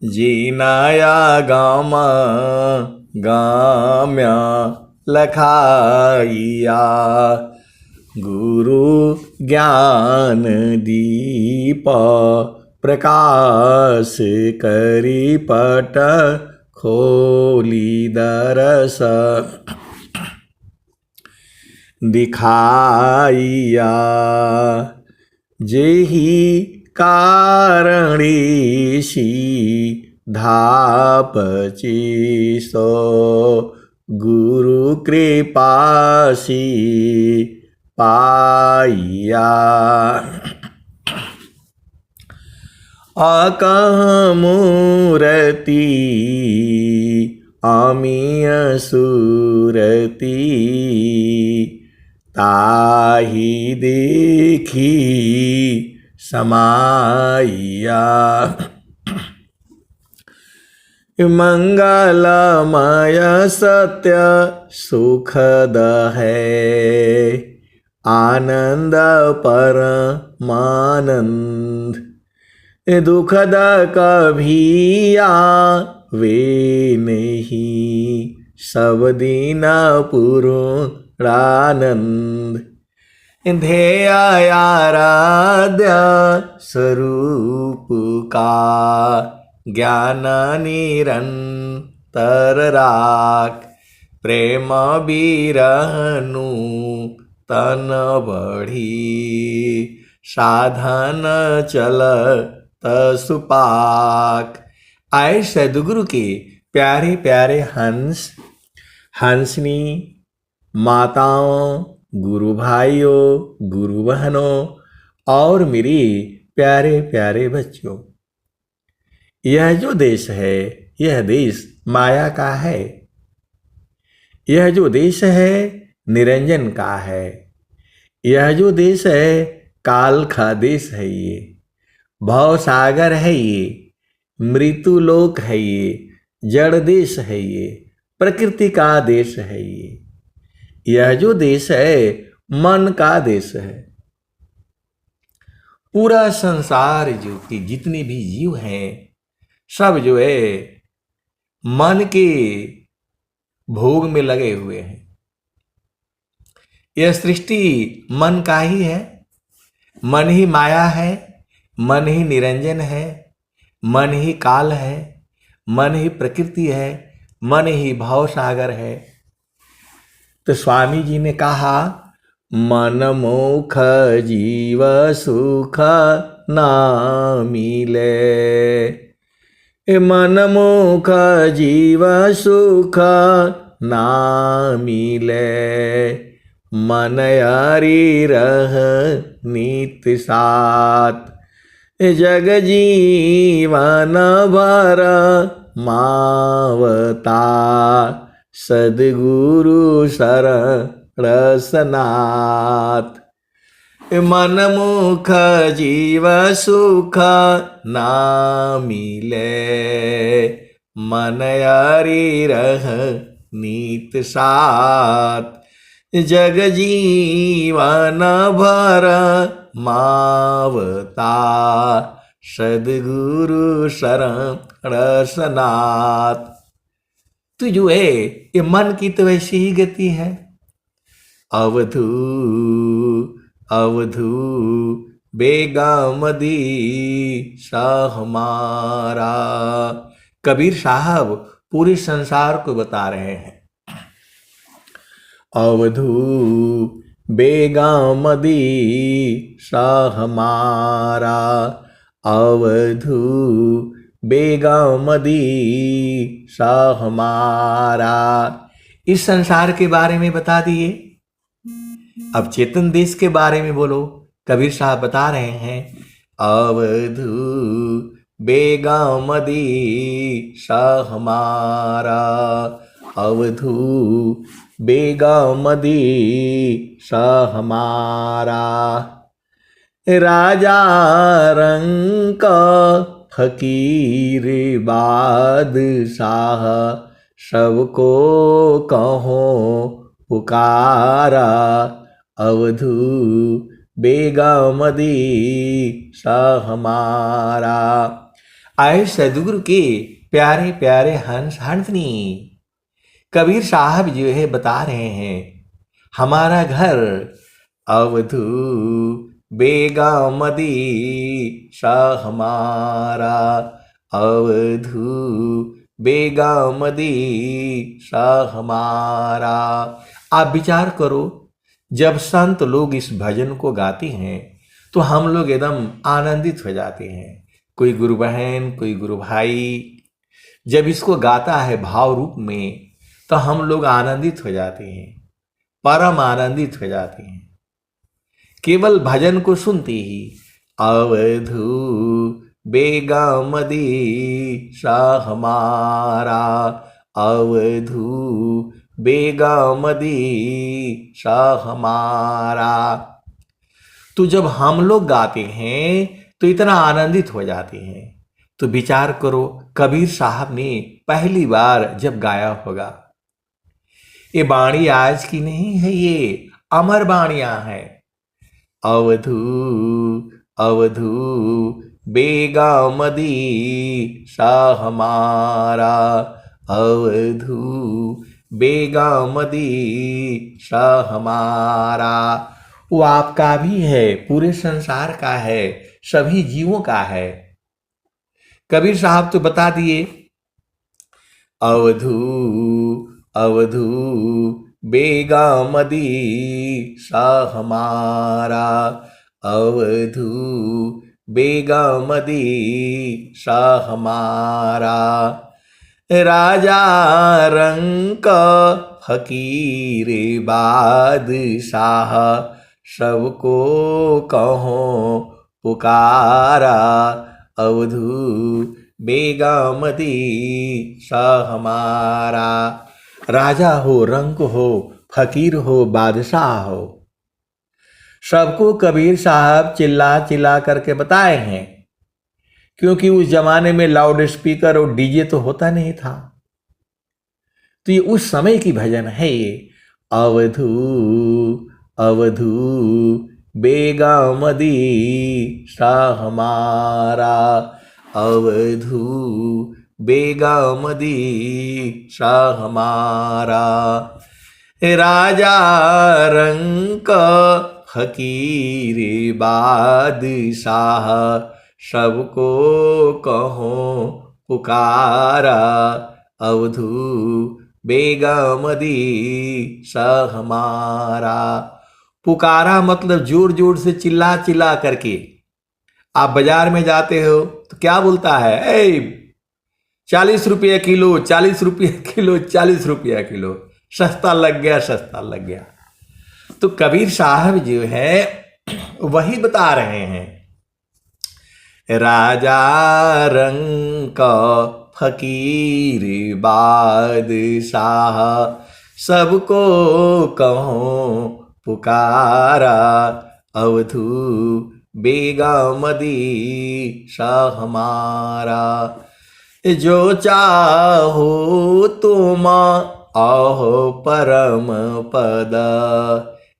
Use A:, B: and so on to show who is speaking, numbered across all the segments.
A: जीनाया गाम गाम्या लखाइया गुरु ज्ञान दीप प्रकाश करी पट खोली दरस दिखाइया जेहि कारणीशी धापची सो गुरु कृपासी पाइया अकमूर्ति अमीय सुरती ताहि देखी समाइया मंगलमय सत्य सुखद है आनंद परमानंद दुखद कभी आवे नहीं सब दिन पूर्णानंद ध्येय आराध्य स्वरूप का ज्ञान निरंतर राख प्रेम बिरहनु तन बढ़ी साधन चल सुपाक। आए सदगुरु के प्यारे प्यारे हंस हंसनी माताओं गुरु भाइयों गुरु बहनों और मेरे प्यारे प्यारे बच्चों, यह जो देश है यह देश माया का है। यह जो देश है निरंजन का है। यह जो देश है काल का देश है। ये भव सागर है। ये मृत्युलोक है। ये जड़ देश है। ये प्रकृति का देश है। यह जो देश है मन का देश है। पूरा संसार जो कि जितने भी जीव हैं सब जो है मन के भोग में लगे हुए हैं। यह सृष्टि मन का ही है। मन ही माया है। मन ही निरंजन है। मन ही काल है। मन ही प्रकृति है। मन ही भाव सागर है। तो स्वामी जी ने कहा मन मोख जीव सुख ना मिले। मन मोख जीव सुख ना मिले। मन यारी रह नित साथ जग जीवन भर मावता सद्गुरु शरण सनाथ। मन मुख जीव सुख ना मिले। मन यारी रह नीत साथ जग जीवन भर मावता सद्गुरु शरण सनाथ। तो जो है ये मन की तो वैसी ही गति है। अवधू अवधू बेगमदी शाह हमारा। कबीर साहब पूरे संसार को बता रहे हैं। अवधू बेगमदी शाह हमारा। अवधू बेगमदी शाह हमारा। इस संसार के बारे में बता दिए। अब चेतन देश के बारे में बोलो। कबीर साहब बता रहे हैं अवधू बेगमदी शाह हमारा। अवधू बेगमदी शाह हमारा। राजा रंक फकीर बादशाह सबको कहो पुकारा। अवधू बेगमदी सा हमारा। आए सदगुरु के प्यारे प्यारे हंस हंसनी। कबीर साहब जो है बता रहे हैं हमारा घर अवधू बेगमदी सा हमारा, अवधू बेगमदी सा हमारा। आप विचार करो, जब संत लोग इस भजन को गाते हैं तो हम लोग एकदम आनंदित हो जाते हैं। कोई गुरु बहन, कोई गुरु भाई जब इसको गाता है भाव रूप में तो हम लोग आनंदित हो जाते हैं, परम आनंदित हो जाते हैं। केवल भजन को सुनते ही अवधू बेगमदी सा हमारा, अवधू बेगमदी सा हमारा। तो जब हम लोग गाते हैं तो इतना आनंदित हो जाते हैं। तो विचार करो, कबीर साहब ने पहली बार जब गाया होगा, ये बाणी आज की नहीं है, ये अमर बाणियां हैं। अवधू अवधू बेगमदी सा हमारा, अवधू बेगमदी सा हमारा। वो आपका भी है, पूरे संसार का है, सभी जीवों का है। कबीर साहब तो बता दिए, अवधू अवधू बेगमदी सा हमारा, अवधू बेगमदी सा हमारा। राजा रंक फकीर बादशाह, सबको कहो पुकारा, अवधू बेगमदी सा हमारा। राजा हो, रंक हो, फकीर हो, बादशाह हो, सबको कबीर साहब चिल्ला चिल्ला करके बताए हैं। क्योंकि उस जमाने में लाउड स्पीकर और डीजे तो होता नहीं था, तो ये उस समय की भजन है ये। अवधू अवधू बेगमदी सा हमारा, अवधू बेगमदी सा हमारा। राजा रंक फकीर बादशाह, सबको कहो पुकारा, अवधू बेगमदी सा हमारा। पुकारा मतलब जोर जोर से चिल्ला चिल्ला करके। आप बाजार में जाते हो तो क्या बोलता है, ए 40 रुपये किलो, 40 रुपये किलो, 40 रुपया किलो, सस्ता लग गया, सस्ता लग गया। तो कबीर साहब जो है वही बता रहे हैं, राजा रंक फकीर बादशाह, सबको कहो पुकारा, अवधू बेगमदी सा हमारा। जो चाहो तुम अहो परम पद,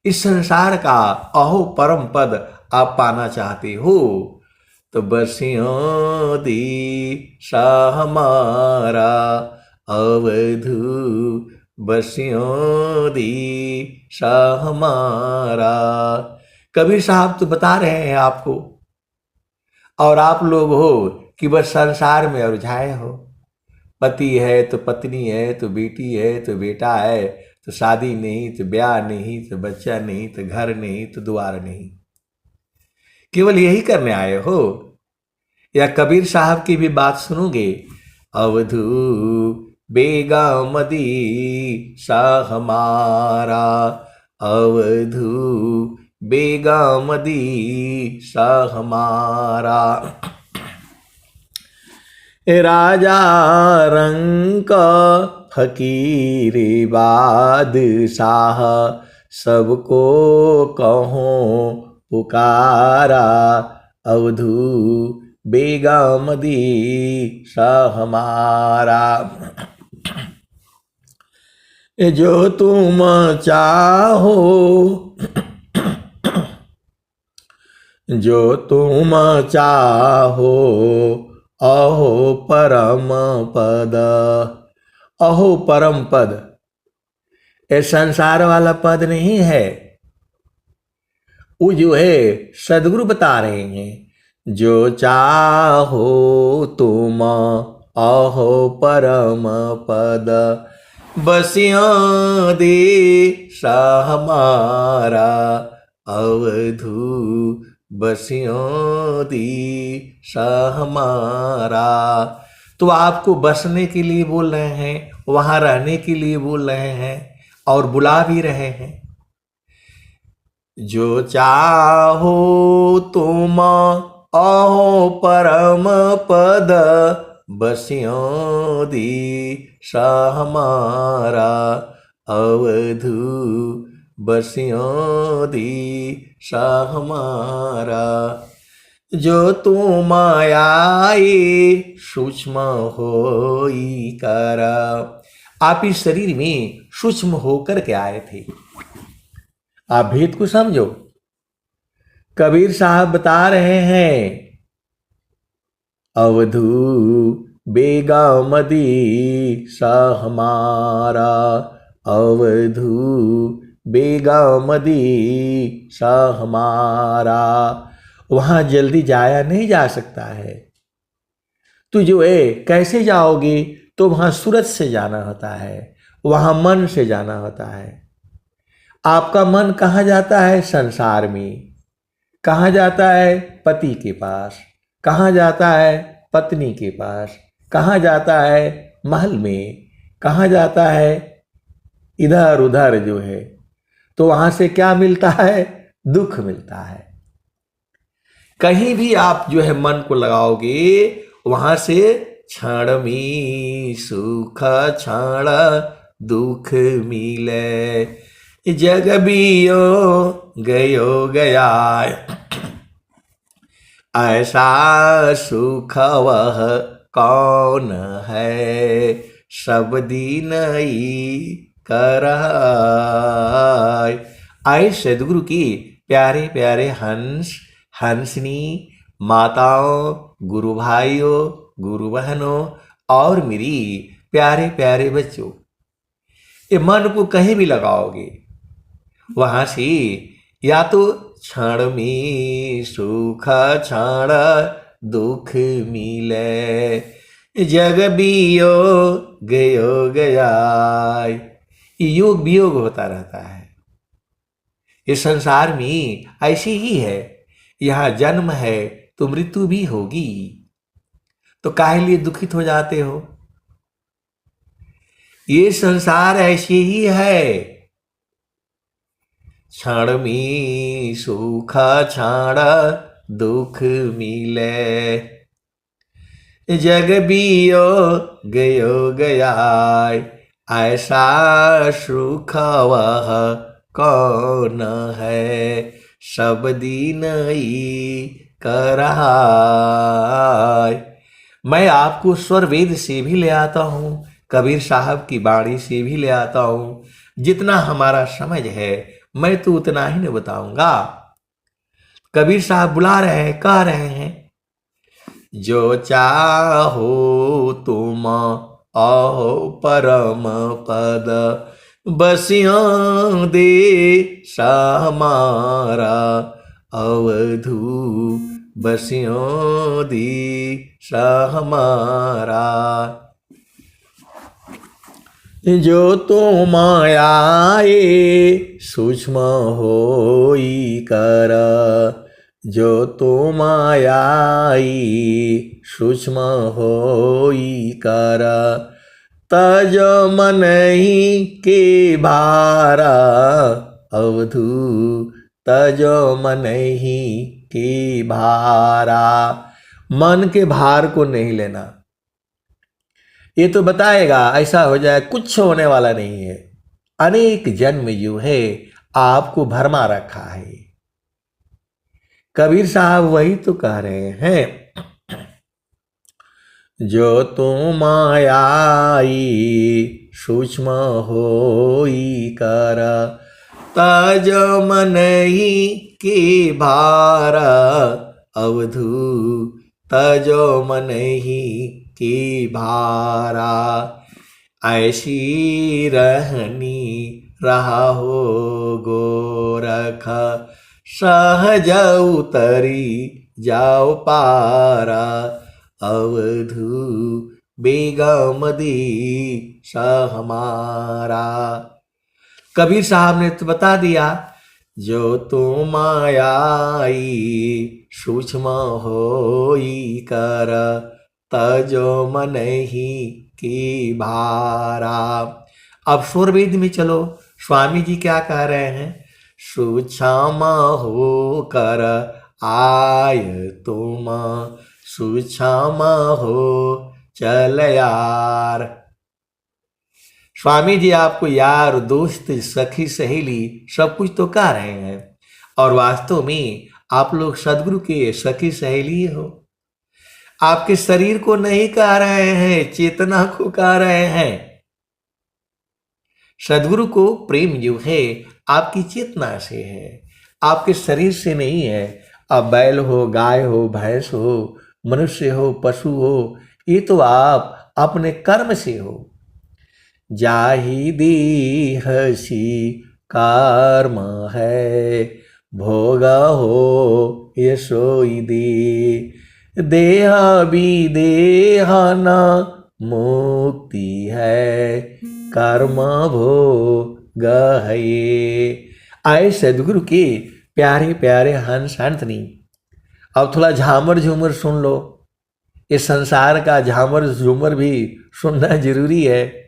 A: इस संसार का अहो परम पद आप पाना चाहते हो तो बसियों दी सा हमारा, अवधू बसियों दी सा हमारा। कबीर साहब तो बता रहे हैं आपको, और आप लोग हो कि बस संसार में उलझाए हो। पति है तो पत्नी है तो बेटी है तो बेटा है, तो शादी नहीं तो ब्याह नहीं तो बच्चा नहीं तो घर नहीं तो द्वार नहीं, केवल यही करने आए हो? या कबीर साहब की भी बात सुनोगे, अवधू बेगमदी सा हमारा, अवधू बेगमदी सा हमारा। राजा रंक फकीर बादशाह, सबको कहो पुकारा, अवधू बेगमदी सा हमारा। जो तुम चाहो जो तुम चाहो अहो परम पद। अहो परम पद, ये संसार वाला पद नहीं है, वो जो है सदगुरु बता रहे हैं। जो चाहो तुम अहो परम पद, बसिया देश हमारा अवधू, बसिया देश हमारा। तो आपको बसने के लिए बोल रहे हैं, वहां रहने के लिए बोल रहे हैं और बुला भी रहे हैं। जो चाहो तुम अहो परम पद, बसियो देश हमारा अवधू, बसियो देश हमारा। जो तुम आए सूक्ष्म होई कर। आप इस शरीर में सूक्ष्म होकर के आए थे। आप भेद को समझो। कबीर साहब बता रहे हैं, अवधू बेगमदी सा हमारा, अवधू बेगमदी सा हमारा। वहां जल्दी जाया नहीं जा सकता है। तो जो है कैसे जाओगे, तो वहां सूरत से जाना होता है, वहां मन से जाना होता है। आपका मन कहाँ जाता है? संसार में। कहाँ जाता है? पति के पास। कहाँ जाता है? पत्नी के पास। कहाँ जाता है? महल में। कहाँ जाता है? इधर उधर जो है। तो वहां से क्या मिलता है? दुख मिलता है। कहीं भी आप जो है मन को लगाओगे, वहां से क्षण में सुख क्षण दुख मिले, जग बियो गयो गया, ऐसा सुख वह कौन है, सब दिन ही कर। आए सदगुरु की प्यारे प्यारे हंस हंसनी माताओं, गुरु भाइयों, गुरु बहनों और मेरी प्यारे प्यारे बच्चों, ये मन को कहीं भी लगाओगे, वहां से या तो क्षण में सुख क्षण दुख मिले, जग बियो गयो गया। योग वियोग होता रहता है। इस संसार में ऐसी ही है, यहाँ जन्म है तो मृत्यु भी होगी। तो काहे लिए दुखित हो जाते हो? ये संसार ऐसे ही है। क्षण में सुख क्षण दुख मिले, जग बियो गयो गया, ऐसा सुख वह कौन है, सब दिन ही कर। मैं आपको स्वर वेद से भी ले आता हूँ, कबीर साहब की बाणी से भी ले आता हूँ। जितना हमारा समझ है मैं तो उतना ही नहीं बताऊंगा। कबीर साहब बुला रहे हैं, कह रहे हैं, जो चाहो तुम अहो परम पद, बसिया देश हमारा अवधू, बसिया देश हमारा। जो तुम आए सूक्ष्म होई कर, जो तुम आई सूक्ष्म होई कर, तज मन ही के भारा अवधू, तज मन ही के भारा। मन के भार को नहीं लेना। ये तो बताएगा ऐसा हो जाए, कुछ होने वाला नहीं है। अनेक जन्म जो है आपको भरमा रखा है। कबीर साहब वही तो कह रहे हैं, जो तुम आई सूक्ष्म होई कर, तज मन ही के भारा, अवधू तजो मन ही के भारा। ऐसी रहनी रहा हो गोरख, सहज उतरी जाओ पारा। अवधू बेगम दीसा हमारा। कबीर साहब ने तो बता दिया, जो तुम आई सूक्ष्म होई कर, तजो मन ही की भारा। अब स्वरवेद में चलो, स्वामी जी क्या कह रहे हैं? सूक्ष्म हो कर आय तुम, सूक्ष्म हो चल यार। स्वामी जी आपको यार, दोस्त, सखी, सहेली सब कुछ तो कह रहे हैं, और वास्तव में आप लोग सदगुरु के सखी सहेली हो। आपके शरीर को नहीं कह रहे हैं, चेतना को कह रहे हैं। सदगुरु को प्रेम जो है आपकी चेतना से है, आपके शरीर से नहीं है। अब बैल हो, गाय हो, भैंस हो, मनुष्य हो, पशु हो, ये तो आप अपने कर्म से हो। जाहि दीहसी कर्म है, भोग हो ये सोई दे। देह विदेह न मुक्ति है, कर्म भोग है ये। आए सदगुरु के प्यारे प्यारे हंस हंसनी, अब थोड़ा झामर झूमर सुन लो। इस संसार का झामर झूमर भी सुनना जरूरी है।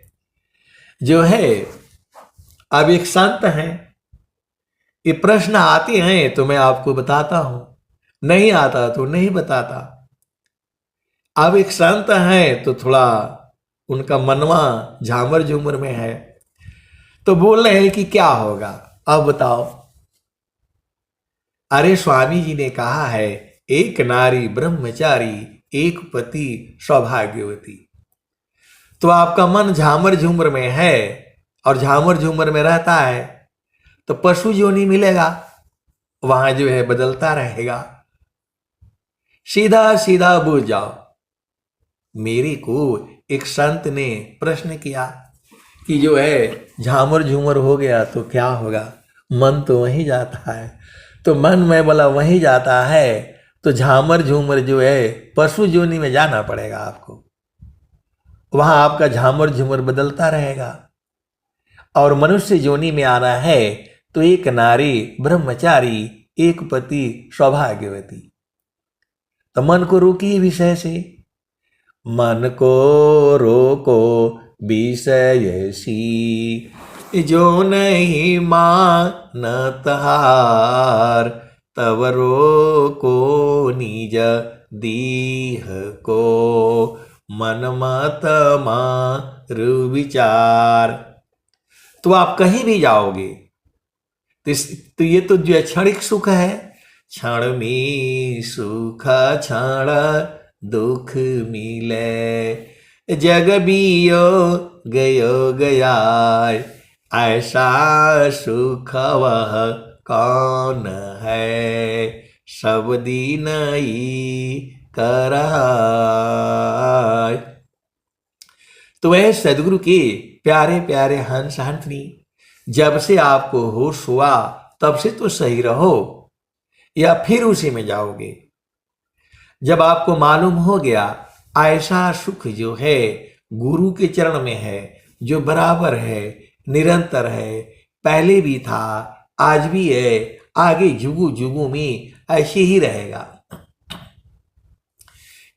A: जो है, अब एक संत हैं, ये प्रश्न आते हैं तो मैं आपको बताता हूं, नहीं आता तो नहीं बताता। अब एक संत हैं तो थोड़ा उनका मनवा झामर झूमर में है, तो बोल रहे हैं कि क्या होगा, अब बताओ। अरे स्वामी जी ने कहा है, एक नारी ब्रह्मचारी, एक पति सौभाग्यवती। तो आपका मन झामर झूमर में है और झामर झूमर में रहता है, तो पशु योनि मिलेगा, वहां जो है बदलता रहेगा। सीधा सीधा बुझ जाओ। मेरे को एक संत ने प्रश्न किया कि जो है झामर झूमर हो गया तो क्या होगा? मन तो वहीं जाता है। तो मन में बोला वहीं जाता है, तो झामर झूमर जो है पशु योनि में जाना पड़ेगा आपको। वहां आपका झामर झूमर बदलता रहेगा। और मनुष्य योनि में आना है तो एक नारी ब्रह्मचारी, एक पति सौभाग्यवती। तो मन को रोकिए विषय से, मन को रोको विषय सी, जो नहीं मानत हार, तब रोको निज दीह को, मन मत मारु विचार। तो आप कहीं भी जाओगे तो ये तो जो क्षणिक सुख है, क्षण में सुख क्षण दुख मिले, जग बियो गयो गया, ऐसा सुख वह कौन है, सब दिन ही कराय। तो वह सदगुरु के प्यारे प्यारे हंस हंसनी, जब से आपको होश हुआ तब से तो सही रहो, या फिर उसी में जाओगे। जब आपको मालूम हो गया ऐसा सुख जो है गुरु के चरण में है, जो बराबर है, निरंतर है, पहले भी था, आज भी है, आगे जुगु जुगु में ऐसे ही रहेगा।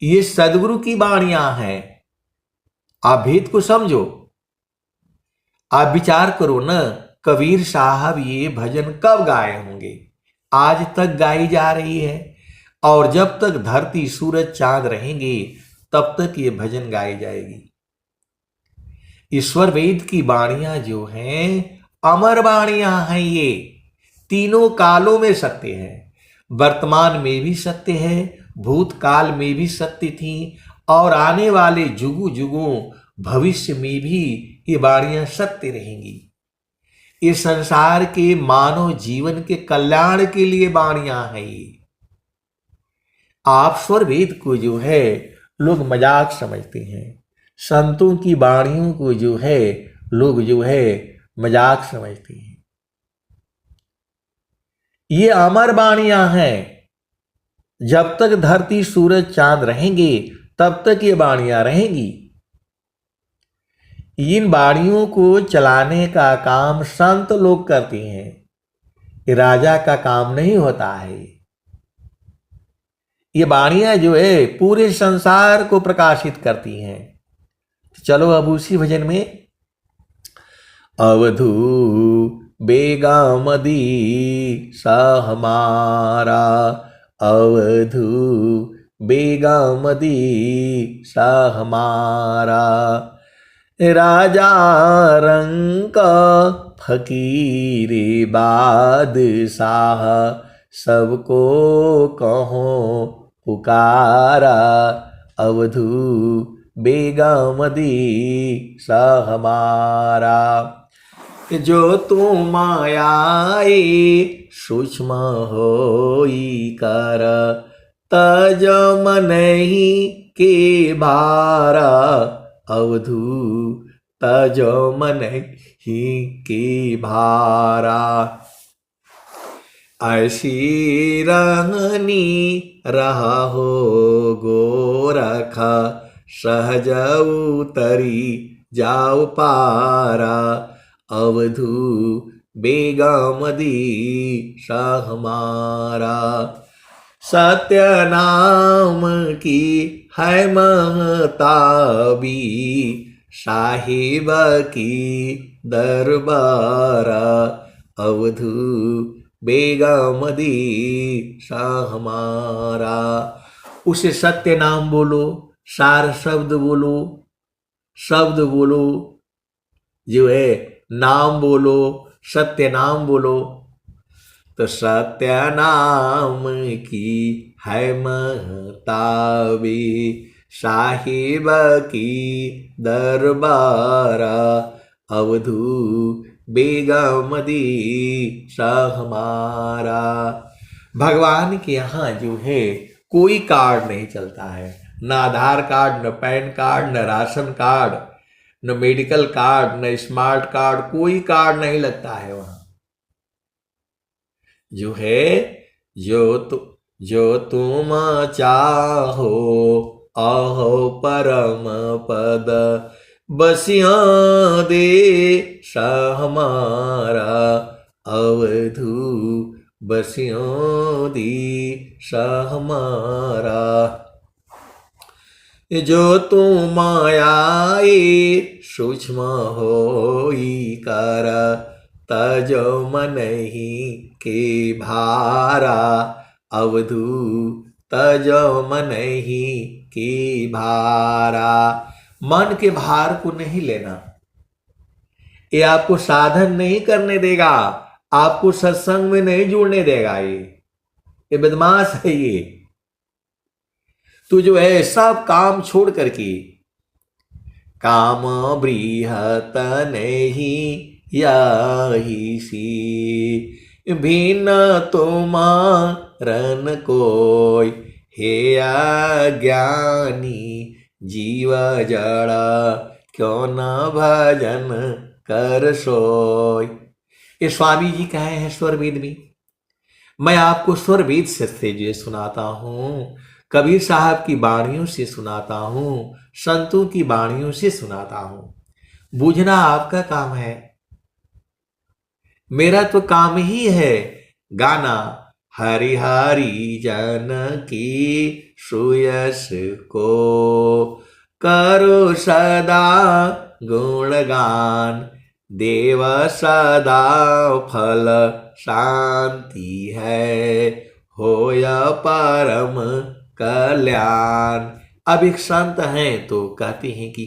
A: ये सदगुरु की वाणियां हैं। आप भेद को समझो। आप विचार करो न, कबीर साहब ये भजन कब गाए होंगे? आज तक गाई जा रही है, और जब तक धरती सूरज चांद रहेंगे तब तक ये भजन गाई जाएगी। ईश्वर वेद की वाणियां जो हैं अमर वाणियां हैं। ये तीनों कालों में सत्य है, वर्तमान में भी सत्य है, भूतकाल में भी सत्य थी, और आने वाले जुगों जुगों भविष्य में भी ये वाणियां सत्य रहेंगी। ये संसार के मानव जीवन के कल्याण के लिए वाणियां हैं ये। आप स्वर वेद को जो है लोग मजाक समझते हैं, संतों की वाणियों को जो है लोग जो है मजाक समझते हैं। ये अमर वाणियां हैं। जब तक धरती सूरज चांद रहेंगे तब तक ये वाणियां रहेंगी। इन वाणियों को चलाने का काम संत लोग करते हैं, ये राजा का काम नहीं होता है। ये वाणियां जो है पूरे संसार को प्रकाशित करती हैं। चलो अब उसी भजन में अवधू बेगामदी सा हमारा, अवधू बेगामदी सा हमारा, राजा रंग फकीरे बादशाह, सबको कहो पुकारा, अवधू बेगामदी सा हमारा। जो तू मायाए सूक्ष्म होई कर, तज मनहि के भारा, अवधू तज मनहि के भारा। ऐसी रहनी रहा हो गोरख, सहज उतरी जाओ पारा, अवधू बेगामदी सा हमारा। सत्य नाम की है महताबी, साहिब की दरबारा, अवधू बेगामदी सा हमारा। उसे सत्य नाम बोलो, सार शब्द बोलो, शब्द बोलो जो है, नाम बोलो, सत्य नाम बोलो। तो सत्य नाम की है महताबी, साहिब की दरबारा, अवधू बेगामदी सा हमारा। भगवान के यहाँ जो है कोई कार्ड नहीं चलता है, न आधार कार्ड, न पैन कार्ड, न राशन कार्ड, न मेडिकल कार्ड, न स्मार्ट कार्ड, कोई कार्ड नहीं लगता है वहां। जो है जो तुम चाहो आहो परम पद, बसिया दे सा हमारा, अवधू बसिया दी सा हमारा। जो तू मायाए सूक्ष्म होई कर, तज मनहि के भारा, अवधू तज मनहि के भारा। मन के भार को नहीं लेना, ये आपको साधन नहीं करने देगा, आपको सत्संग में नहीं जुड़ने देगा। ये बदमाश है ये। तू जो है सब काम छोड़ करके, काम बृहत नहीं याही सी, भिन्न तुमारन कोय, हे अज्ञानी जीव जड़ा, क्यों न भजन कर सोय। ये स्वामी जी कहे हैं स्वर वेद में। मैं आपको स्वर वेद से जो सुनाता हूं, कबीर साहब की वाणियों से सुनाता हूं, संतों की वाणियों से सुनाता हूं। बूझना आपका काम है, मेरा तो काम ही है गाना। हरि हरि जन की सुयस को, करो सदा गुणगान, देव सदा फल शांति है, होया परम कल्याण। अब एक संत हैं तो कहते हैं कि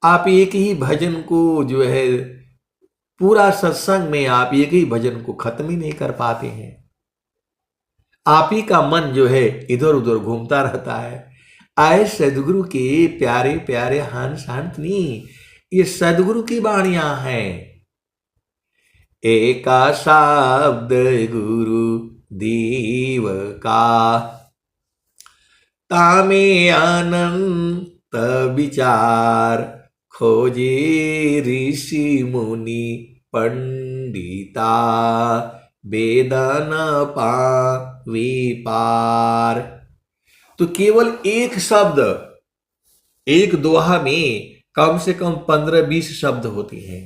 A: आप एक ही भजन को जो है पूरा सत्संग में आप एक ही भजन को खत्म ही नहीं कर पाते हैं। आप ही का मन जो है इधर उधर घूमता रहता है। आए सदगुरु के प्यारे प्यारे हंस हंसनी, ये सदगुरु की वाणियां हैं। एका शब्द गुरु दीव का, तामे अनंत विचार, खोजे ऋषि मुनि पंडिता, वेदन पावी पार। तो केवल एक शब्द, एक दोहा में कम से कम 15-20 शब्द होते हैं।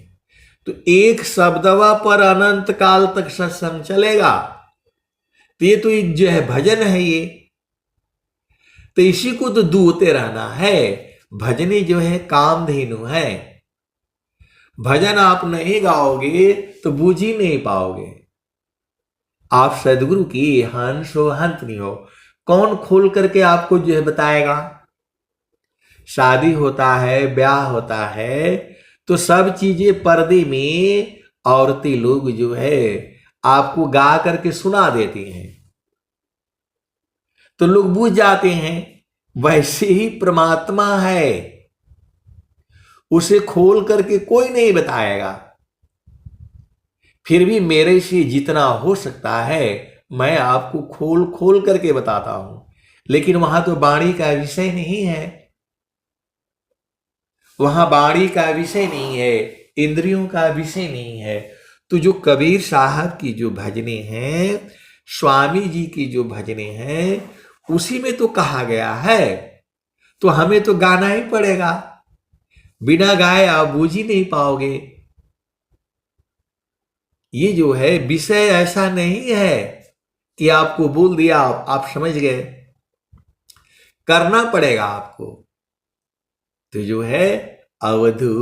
A: तो एक शब्दवा पर अनंत काल तक सत्संग चलेगा। तो ये तो जो है भजन है ये, तो इसी को तो दूते रहना है। भजनी जो है कामधेनु है। भजन आप नहीं गाओगे तो बूझ ही नहीं पाओगे। आप सदगुरु की हंस हो हंत नहीं हो, कौन खोल करके आपको जो है बताएगा। शादी होता है, ब्याह होता है, तो सब चीजें पर्दे में औरतें लोग जो है आपको गा करके सुना देती हैं, तो लोग बूझ जाते हैं। वैसे ही परमात्मा है, उसे खोल करके कोई नहीं बताएगा। फिर भी मेरे से जितना हो सकता है मैं आपको खोल खोल करके बताता हूं, लेकिन वहां तो वाणी का विषय नहीं है, वहां वाणी का विषय नहीं है, इंद्रियों का विषय नहीं है। तो जो कबीर साहब की जो भजने हैं, स्वामी जी की जो भजने हैं, उसी में तो कहा गया है। तो हमें तो गाना ही पड़ेगा, बिना गाए आप बूझ ही नहीं पाओगे। ये जो है विषय ऐसा नहीं है कि आपको बोल दिया आप समझ गए, करना पड़ेगा आपको। तो जो है अवधू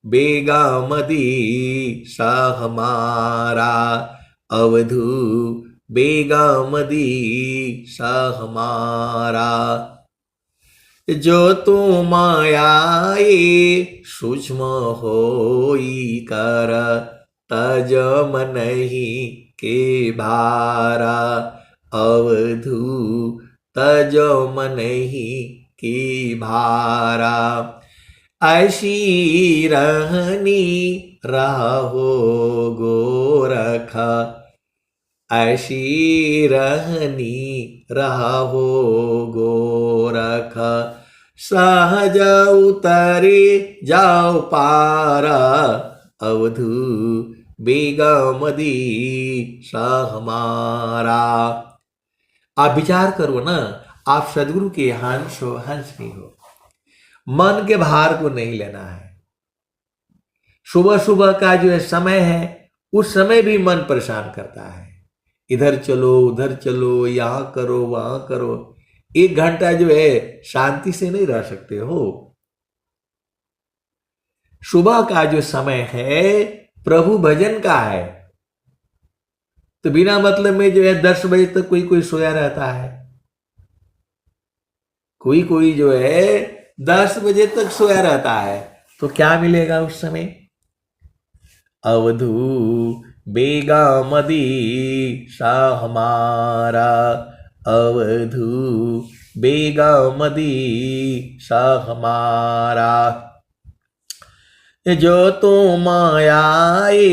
A: बेगा मदी सा हमारा, अवधू बेगा मदी सा हमारा, जो तू मायाए सूक्ष्म होई कर, तज मनहि के भारा, अवधू तज मनहि की भारा। ऐसी रहनी रहो गोरख, ऐसी रहनी रहो गोरख, सहज उतरे जाओ पारा, अवधू बेगमदी सा हमारा। आप विचार करो ना, आप सदगुरु के हंस हो हंस नहीं हो। मन के भार को नहीं लेना है। सुबह सुबह का जो है समय है, उस समय भी मन परेशान करता है, इधर चलो उधर चलो, यहां करो वहां करो। 1 घंटा जो है शांति से नहीं रह सकते हो। सुबह का जो समय है प्रभु भजन का है, तो बिना मतलब में जो है 10 बजे तक कोई कोई सोया रहता है, कोई कोई जो है 10 बजे तक सोया रहता है। तो क्या मिलेगा उस समय। अवधू बेगा मदी सा हमारा, अवधू बेगा मदी सा हमारा, जो तो मायाए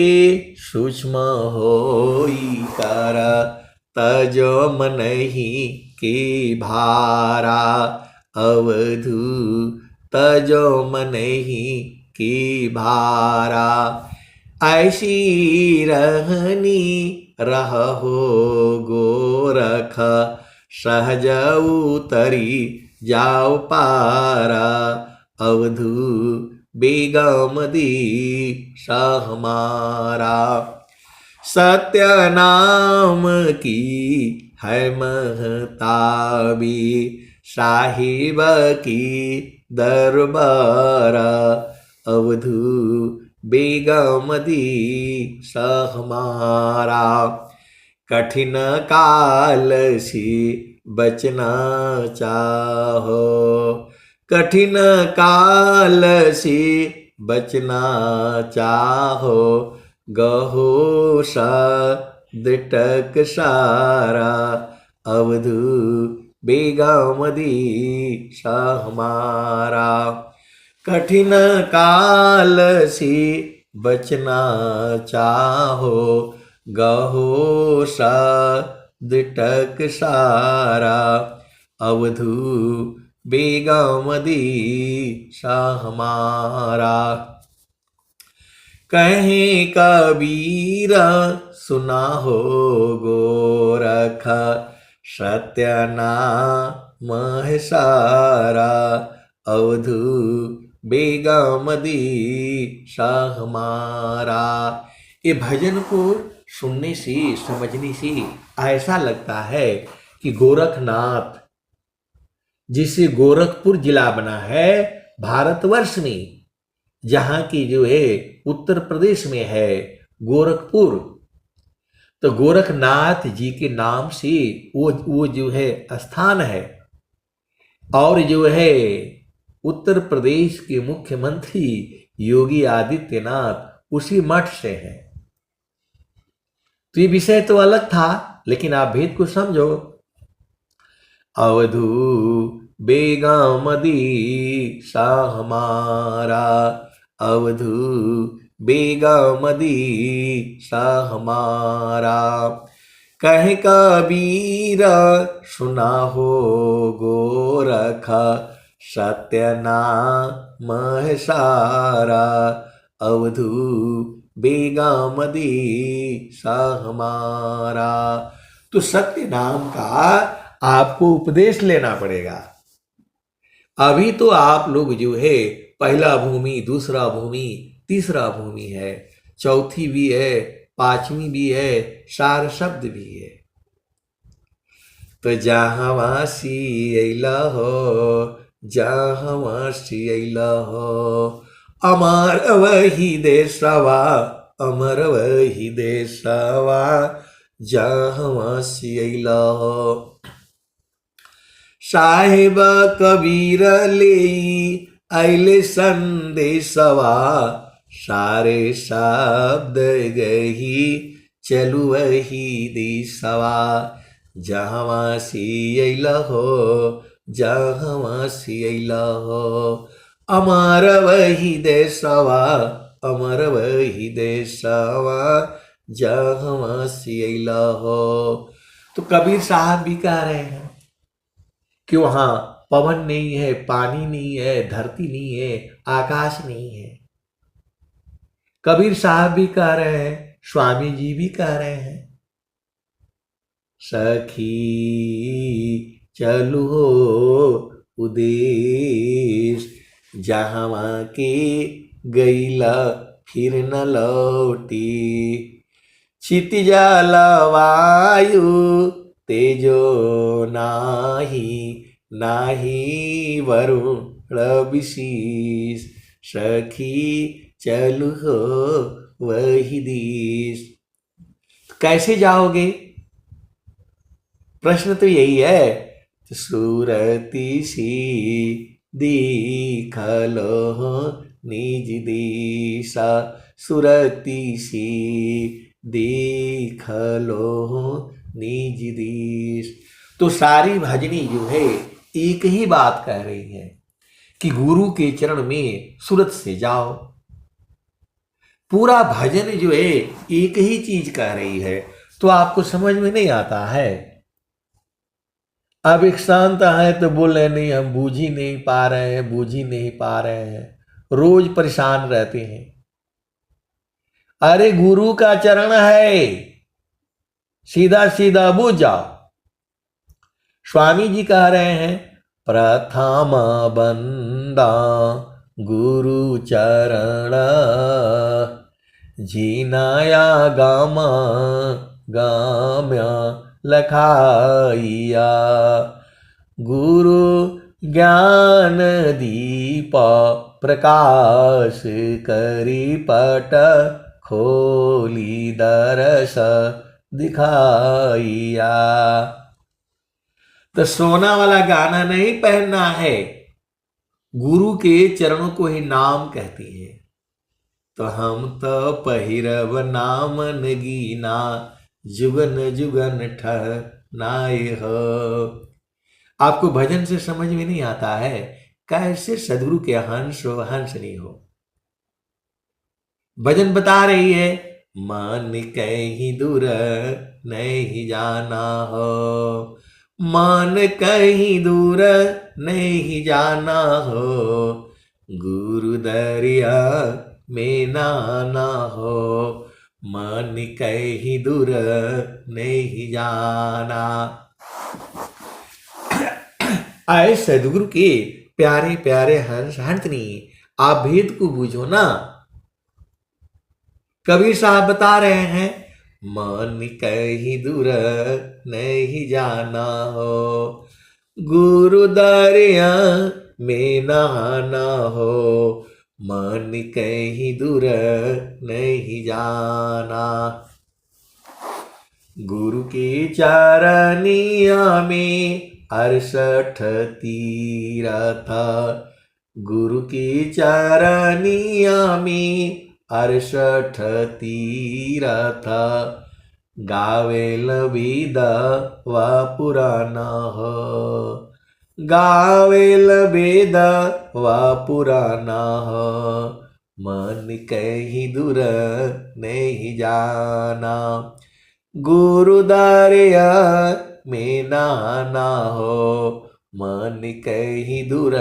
A: सूक्ष्म होई कर, तज मनहि के भारा, अवधू तज मनहि के भारा। ऐसी रहनी रहो गोरख, सहज उतरी जाओ पारा, अवधू बेगमदी सा हमारा। सत्य नाम की है महताबी, साहिब की दरबार, अवधू बेगमदी सा हमारा। कठिन काल से बचना चाहो, कठिन काल से बचना चाहो, गहो सदटक सारा, अवधू बेगमदी सा हमारा। कठिन काल से बचना चाहो गहो शब्द टकसारा अवधू बेगमदी शाह हमारा। कहीं कबीर सुना हो गोरख सत्यनाम है सारा अवधू बेगमदी शाह हमारा। ये भजन को सुनने से समझने से ऐसा लगता है कि गोरखनाथ, जिसे गोरखपुर जिला बना है भारतवर्ष में, जहां की जो है उत्तर प्रदेश में है गोरखपुर, तो गोरखनाथ जी के नाम से वो जो है स्थान है। और जो है उत्तर प्रदेश के मुख्यमंत्री योगी आदित्यनाथ उसी मठ से है। तो ये विषय तो अलग था, लेकिन आप भेद को समझो। अवधू बेगमदी शाह हमारा अवधू बेगमदी शाह हमारा। कह कबीर सुना हो गोरख सत्यनाम है सारा अवधू बेगमदी शाह हमारा। तो सत्य नाम का आपको उपदेश लेना पड़ेगा। अभी तो आप लोग जो है पहला भूमि, दूसरा भूमि, तीसरा भूमि है, चौथी भी है, पांचवी भी है, सार शब्द भी है। तो जहाँ वासी अला हो, जहाँ वासी अला हो, अमर वही देशवा, अमर वही देशवा, जहाँ वासी अला हो। साहेब कबीर ले आइले संदेशवा, सारे शब्द गही चलु वही दिशवा, जहाँ सी अला हो, जहाँ सी अला हो, अमर वही देशवा, अमर वही देशवा, जहाँ सी अला हो। तो कबीर साहब भी कह रहे हैं कि वहां पवन नहीं है, पानी नहीं है, धरती नहीं है, आकाश नहीं है। कबीर साहब भी कह रहे हैं, स्वामी जी भी कह रहे हैं, सखी चलो उदेश, जहाँ के गईला फिर न लौटी, क्षितिजल वायु तेजो नाही, नाही वरुण विशीष, सखी चलु हो वही दिश। कैसे जाओगे? प्रश्न तो यही है। सूरती सी दिखलो निज दिशा, सुरती सी दिखलो निज दिश। तो सारी भजनी जो है एक ही बात कह रही है कि गुरु के चरण में सूरत से जाओ। पूरा भजन जो है एक ही चीज कह रही है। तो आपको समझ में नहीं आता है। अब एक शांत है तो बोल रहे नहीं, हम बूझ ही नहीं पा रहे हैं, बूझ ही नहीं पा रहे हैं, रोज परेशान रहते हैं। अरे गुरु का चरण है, सीधा सीधा बूझ जाओ। स्वामी जी कह रहे हैं, प्रथम बंदा गुरु चरण, जीनाया गामा गाम्या लखाइया, गुरु ज्ञान दीप प्रकाश करी पट, खोली दरस दिखाइया। तो सोना वाला गाना नहीं पहनना है, गुरु के चरणों को ही नाम कहती है। तो हम तो पहिरब नाम नगीना, जुगन जुगन ठहनाए हो। आपको भजन से समझ में नहीं आता है, कैसे सदगुरु के हंस हो हंस नहीं हो। भजन बता रही है, मन कहीं दूर नहीं जाना हो, मन कहीं दूर नहीं जाना हो, गुरु दरिया में नाना हो, मन कहीं दूर नहीं जाना। आए सदगुरु के प्यारे प्यारे हंस हंसनी, आप भेद को बूझो ना। कबीर साहब बता रहे हैं, मन कहीं दूर नहीं जाना हो, गुरु दरिया में नहाना हो, मन कहीं दूर नहीं जाना। गुरु की चरनिया में 68 तीरथ, गुरु की चरनिया में 68 तीरथ, गावेल वेद व पुराण हो, गावेल वेद व पुराण हो, मन कहीं दूर नहीं जाना, गुरु दरिया में नहाना हो, मन कहीं दूर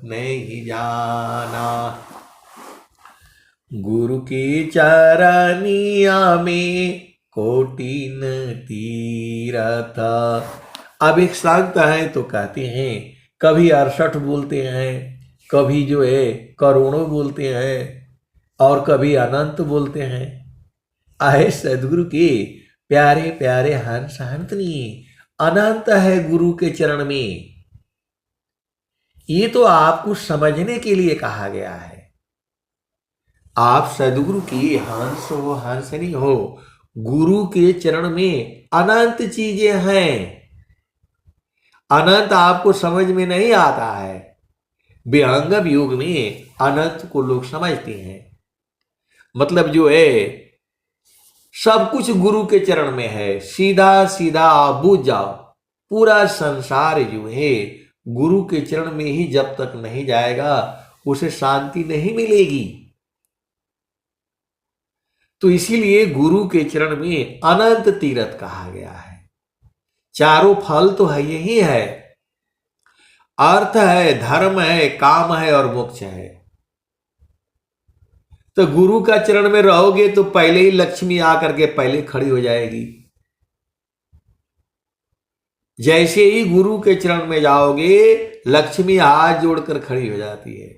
A: नहीं जाना। गुरु की चरनिया में कोटिन तीरथ। अब एक संत है तो कहते हैं, कभी 68 बोलते हैं, कभी जो है करोड़ों बोलते हैं, और कभी अनंत बोलते हैं। आए सदगुरु के प्यारे प्यारे हंस हंसनी, अनंत है गुरु के चरण में। ये तो आपको समझने के लिए कहा गया है। आप सदगुरु की हंस हो हंसनी हो, गुरु के चरण में अनंत चीजें हैं। अनंत आपको समझ में नहीं आता है। विहंगम युग में अनंत को लोग समझते हैं, मतलब जो है सब कुछ गुरु के चरण में है, सीधा सीधा आप बूझ जाओ। पूरा संसार जो है गुरु के चरण में ही जब तक नहीं जाएगा उसे शांति नहीं मिलेगी। तो इसीलिए गुरु के चरण में अनंत तीर्थ कहा गया है। चारों फल तो है, यही है, अर्थ है, धर्म है, काम है और मोक्ष है। तो गुरु का चरण में रहोगे तो पहले ही लक्ष्मी आकर के पहले खड़ी हो जाएगी। जैसे ही गुरु के चरण में जाओगे लक्ष्मी हाथ जोड़कर खड़ी हो जाती है,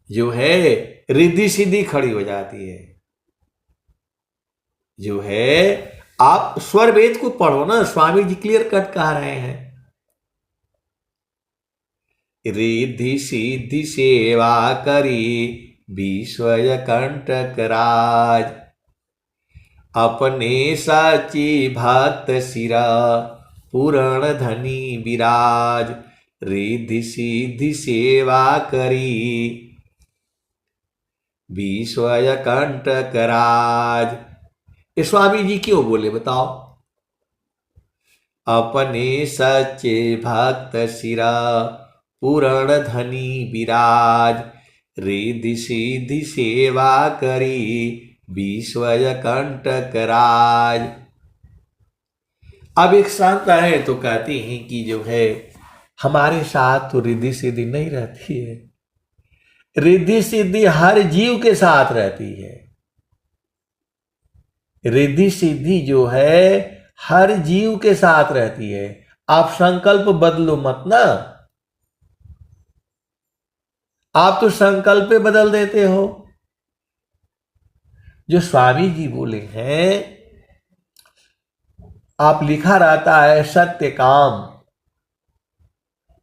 A: जो है रिद्धि सिद्धि खड़ी हो जाती है। जो है आप स्वर वेद को पढ़ो ना, स्वामी जी क्लियर कट कह रहे हैं, रिद्धि सिद्धि सेवा करी विश्वय कंटक राज, अपने साची भक्त सिरा पूरण धनी विराज, रिद्धि सिद्धि सेवा करी विश्वय कंटक राज। ये स्वामी जी क्यों बोले बताओ? अपने सच्चे भक्त सिरा पूरण धनी विराज, रिद्धि सिद्धि सेवा करी विश्वय कंटक राज। अब एक संत है तो कहते हैं कि जो है हमारे साथ तो रिद्धि सिद्धि नहीं रहती है, रिद्धि सिद्धि हर जीव के साथ रहती है। रिद्धि सिद्धि जो है हर जीव के साथ रहती है। आप संकल्प बदलो मत ना, आप तो संकल्प बदल देते हो। जो स्वामी जी बोले हैं, आप लिखा रहता है सत्य काम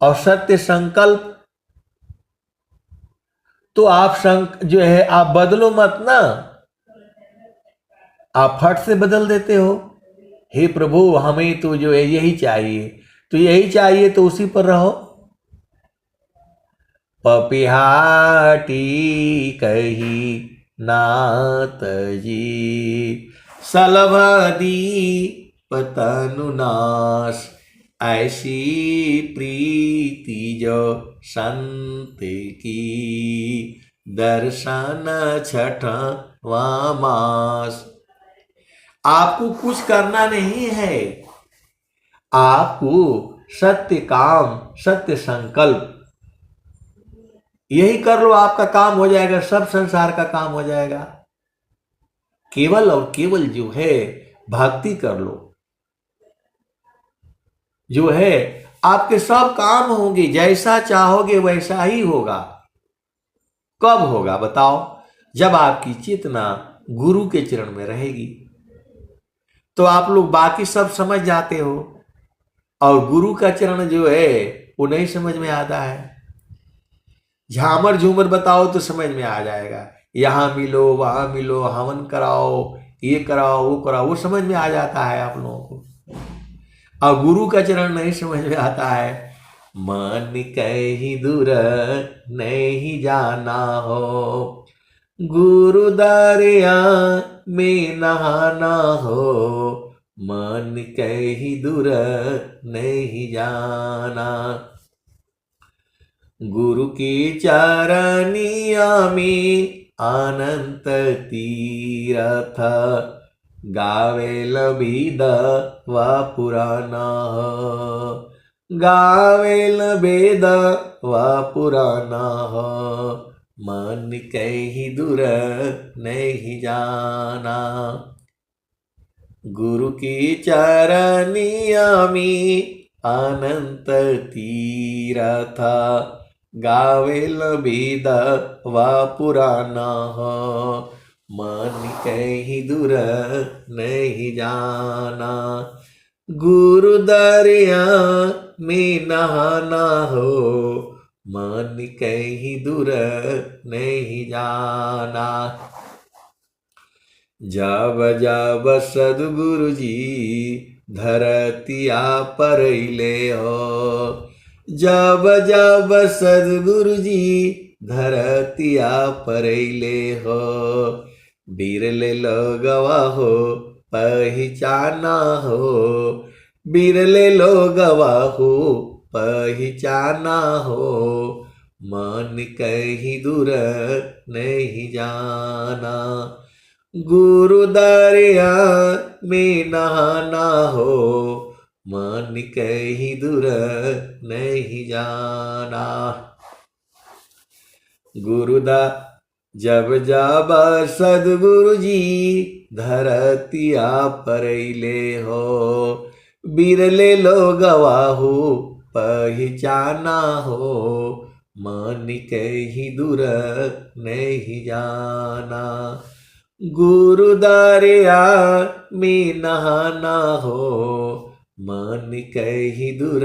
A: और सत्य संकल्प, तो आप जो है आप बदलो मत ना, आप फट से बदल देते हो। हे प्रभु हमें तो जो है यही चाहिए, तो यही चाहिए तो उसी पर रहो। पपिहाटी कही नाथ जी, सलभदी पतनुनाश, ऐसी प्रीति जो संत की दर्शन छठवां मास। आपको कुछ करना नहीं है, आपको सत्य काम सत्य संकल्प यही कर लो, आपका काम हो जाएगा, सब संसार का काम हो जाएगा। केवल और केवल जो है भक्ति कर लो, जो है आपके सब काम होंगे, जैसा चाहोगे वैसा ही होगा। कब होगा बताओ? जब आपकी चेतना गुरु के चरण में रहेगी। तो आप लोग बाकी सब समझ जाते हो, और गुरु का चरण जो है वो नहीं समझ में आता है। झामर झूमर बताओ तो समझ में आ जाएगा, यहां मिलो वहां मिलो, हवन कराओ, ये कराओ वो कराओ, वो समझ में आ जाता है आप लोगों को। और गुरु का चरण नहीं समझ में आता है। मन कहीं दूर नहीं जाना हो, गुरु दरिया में नहाना हो, मन कहीं दूर नहीं जाना। गुरु की चरनिया में अनंत तीरथ, गावेल विद व पुराना, गावेल वेद व पुराना, मन कहीं दूर नहीं जाना। गुरु की चरनिया में अनंत तीरथ, गावेल वेद व पुराना, मन कहीं दूर नहीं जाना। गुरु दरिया में नहाना हो, मन कहीं दूर नहीं जाना। जब जब सदगुरु जी धरतिया पर ले हो, जब जब सदगुरु जी धरतिया पर ले हो, बिरले लोगवा हो पहचाना हो, बिरले लोगवा हो पहचाना हो, मन कहीं दूर नहीं जाना। गुरु दरिया में नहाना हो, मन कहीं दूर नहीं जाना। गुरुदा जब जब सदगुरु जी धरतिया पर ले हो, बिरले लोगवा हो पहचाना हो, मन कहीं दूर नहीं जाना। गुरु दरिया में नहाना हो, मन कहीं दूर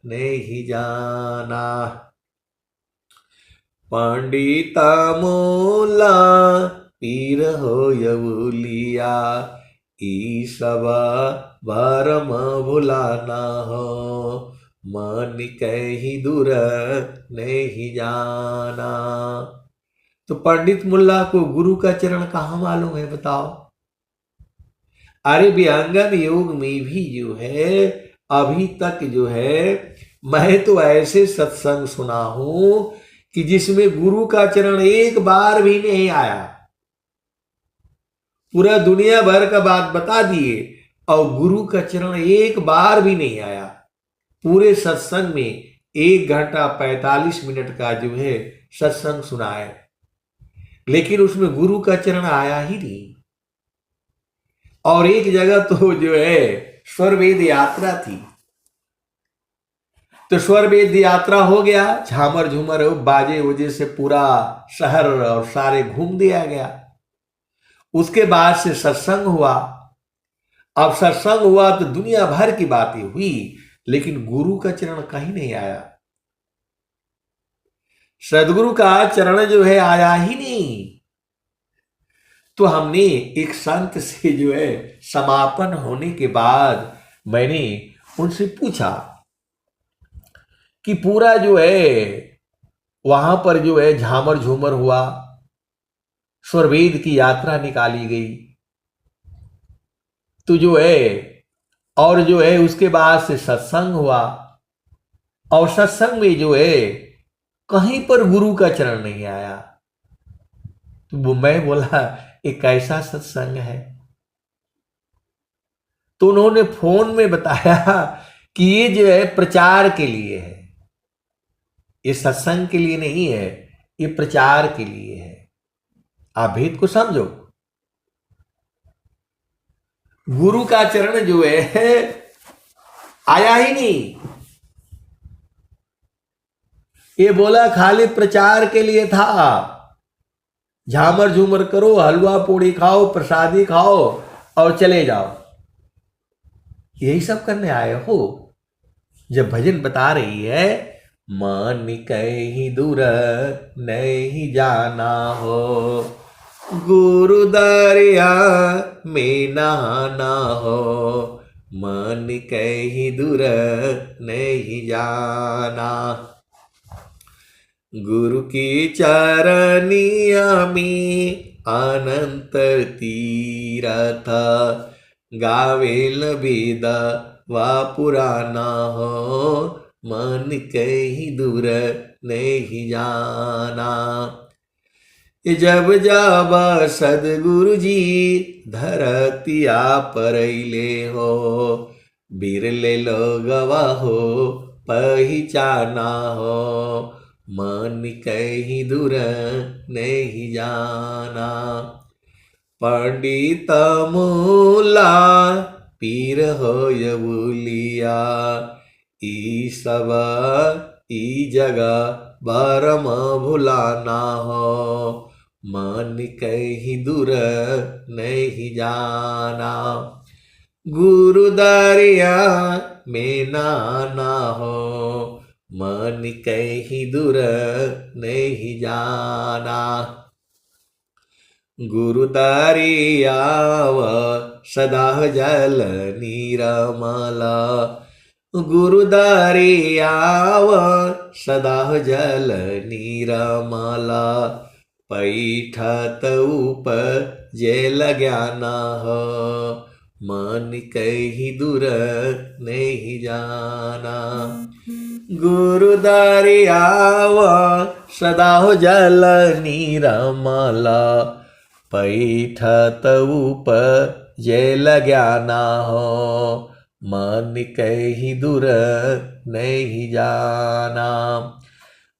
A: नहीं जाना। पंडिता मोला पीर हो यवुलिया, ई सब भरम भुलाना हो, मन कहीं दूर नहीं जाना। तो पंडित मुल्ला को गुरु का चरण कहाँ मालूम है बताओ? अरे विहंगम योग में भी जो है अभी तक जो है मैं तो ऐसे सत्संग सुना हूं कि जिसमें गुरु का चरण एक बार भी नहीं आया। पूरा दुनिया भर का बात बता दिए और गुरु का चरण एक बार भी नहीं आया। पूरे सत्संग में 1 घंटा 45 मिनट का जो है सत्संग सुना है, लेकिन उसमें गुरु का चरण आया ही नहीं। और एक जगह तो जो है स्वरवेद यात्रा थी, तो स्वरवेद यात्रा हो गया, झामर झूमर बाजे वजे से पूरा शहर और सारे घूम दिया गया। उसके बाद से सत्संग हुआ। अब सत्संग हुआ तो दुनिया भर की बातें हुई, लेकिन गुरु का चरण कहीं नहीं आया। सदगुरु का चरण जो है आया ही नहीं। तो हमने एक संत से जो है समापन होने के बाद मैंने उनसे पूछा कि पूरा जो है वहां पर जो है झामर झूमर हुआ, स्वरवेद की यात्रा निकाली गई, तो जो है और जो है उसके बाद से सत्संग हुआ, और सत्संग में जो है कहीं पर गुरु का चरण नहीं आया। तो मैं बोला ये कैसा सत्संग है? तो उन्होंने फोन में बताया कि ये जो है प्रचार के लिए है, ये सत्संग के लिए नहीं है, ये प्रचार के लिए है। आप भेद को समझो। गुरु का चरण जो है आया ही नहीं, ये बोला खाली प्रचार के लिए था। झामर झूमर करो, हलवा पूड़ी खाओ, प्रसादी खाओ और चले जाओ, यही सब करने आए हो। जब भजन बता रही है मन कहीं दूर नहीं जाना हो, गुरु दरिया में नहाना हो, मन कहीं दूर नहीं जाना। गुरु की चरनिया में अनंत तीरथ, गावेल वेद वा पुराना हो, मन कहीं दूर नहीं जाना। जब जब सदगुरु जी धरतिया परैले हो, बिरले लोगवा हो पहचाना हो, मन कहीं दूर नहीं जाना। पंडित मूला पीर हो यबुलिया, ई सब ई जगह भरम भुलाना हो, मन कहीं दूर नहीं जाना। गुरु दरिया में नाना हो, मन कहीं दूर नहीं जाना। गुरु दरियाव सदा जल निरमला, गुरु दरियाव सदा जल निरमला, पैठत उपजेल ज्ञान हो, मन कहीं दूर नहीं जाना। गुरु दरियाव सदा जल निरमला, पैठत उपजेल ज्ञान हो, मन कहीं दूर नहीं जाना।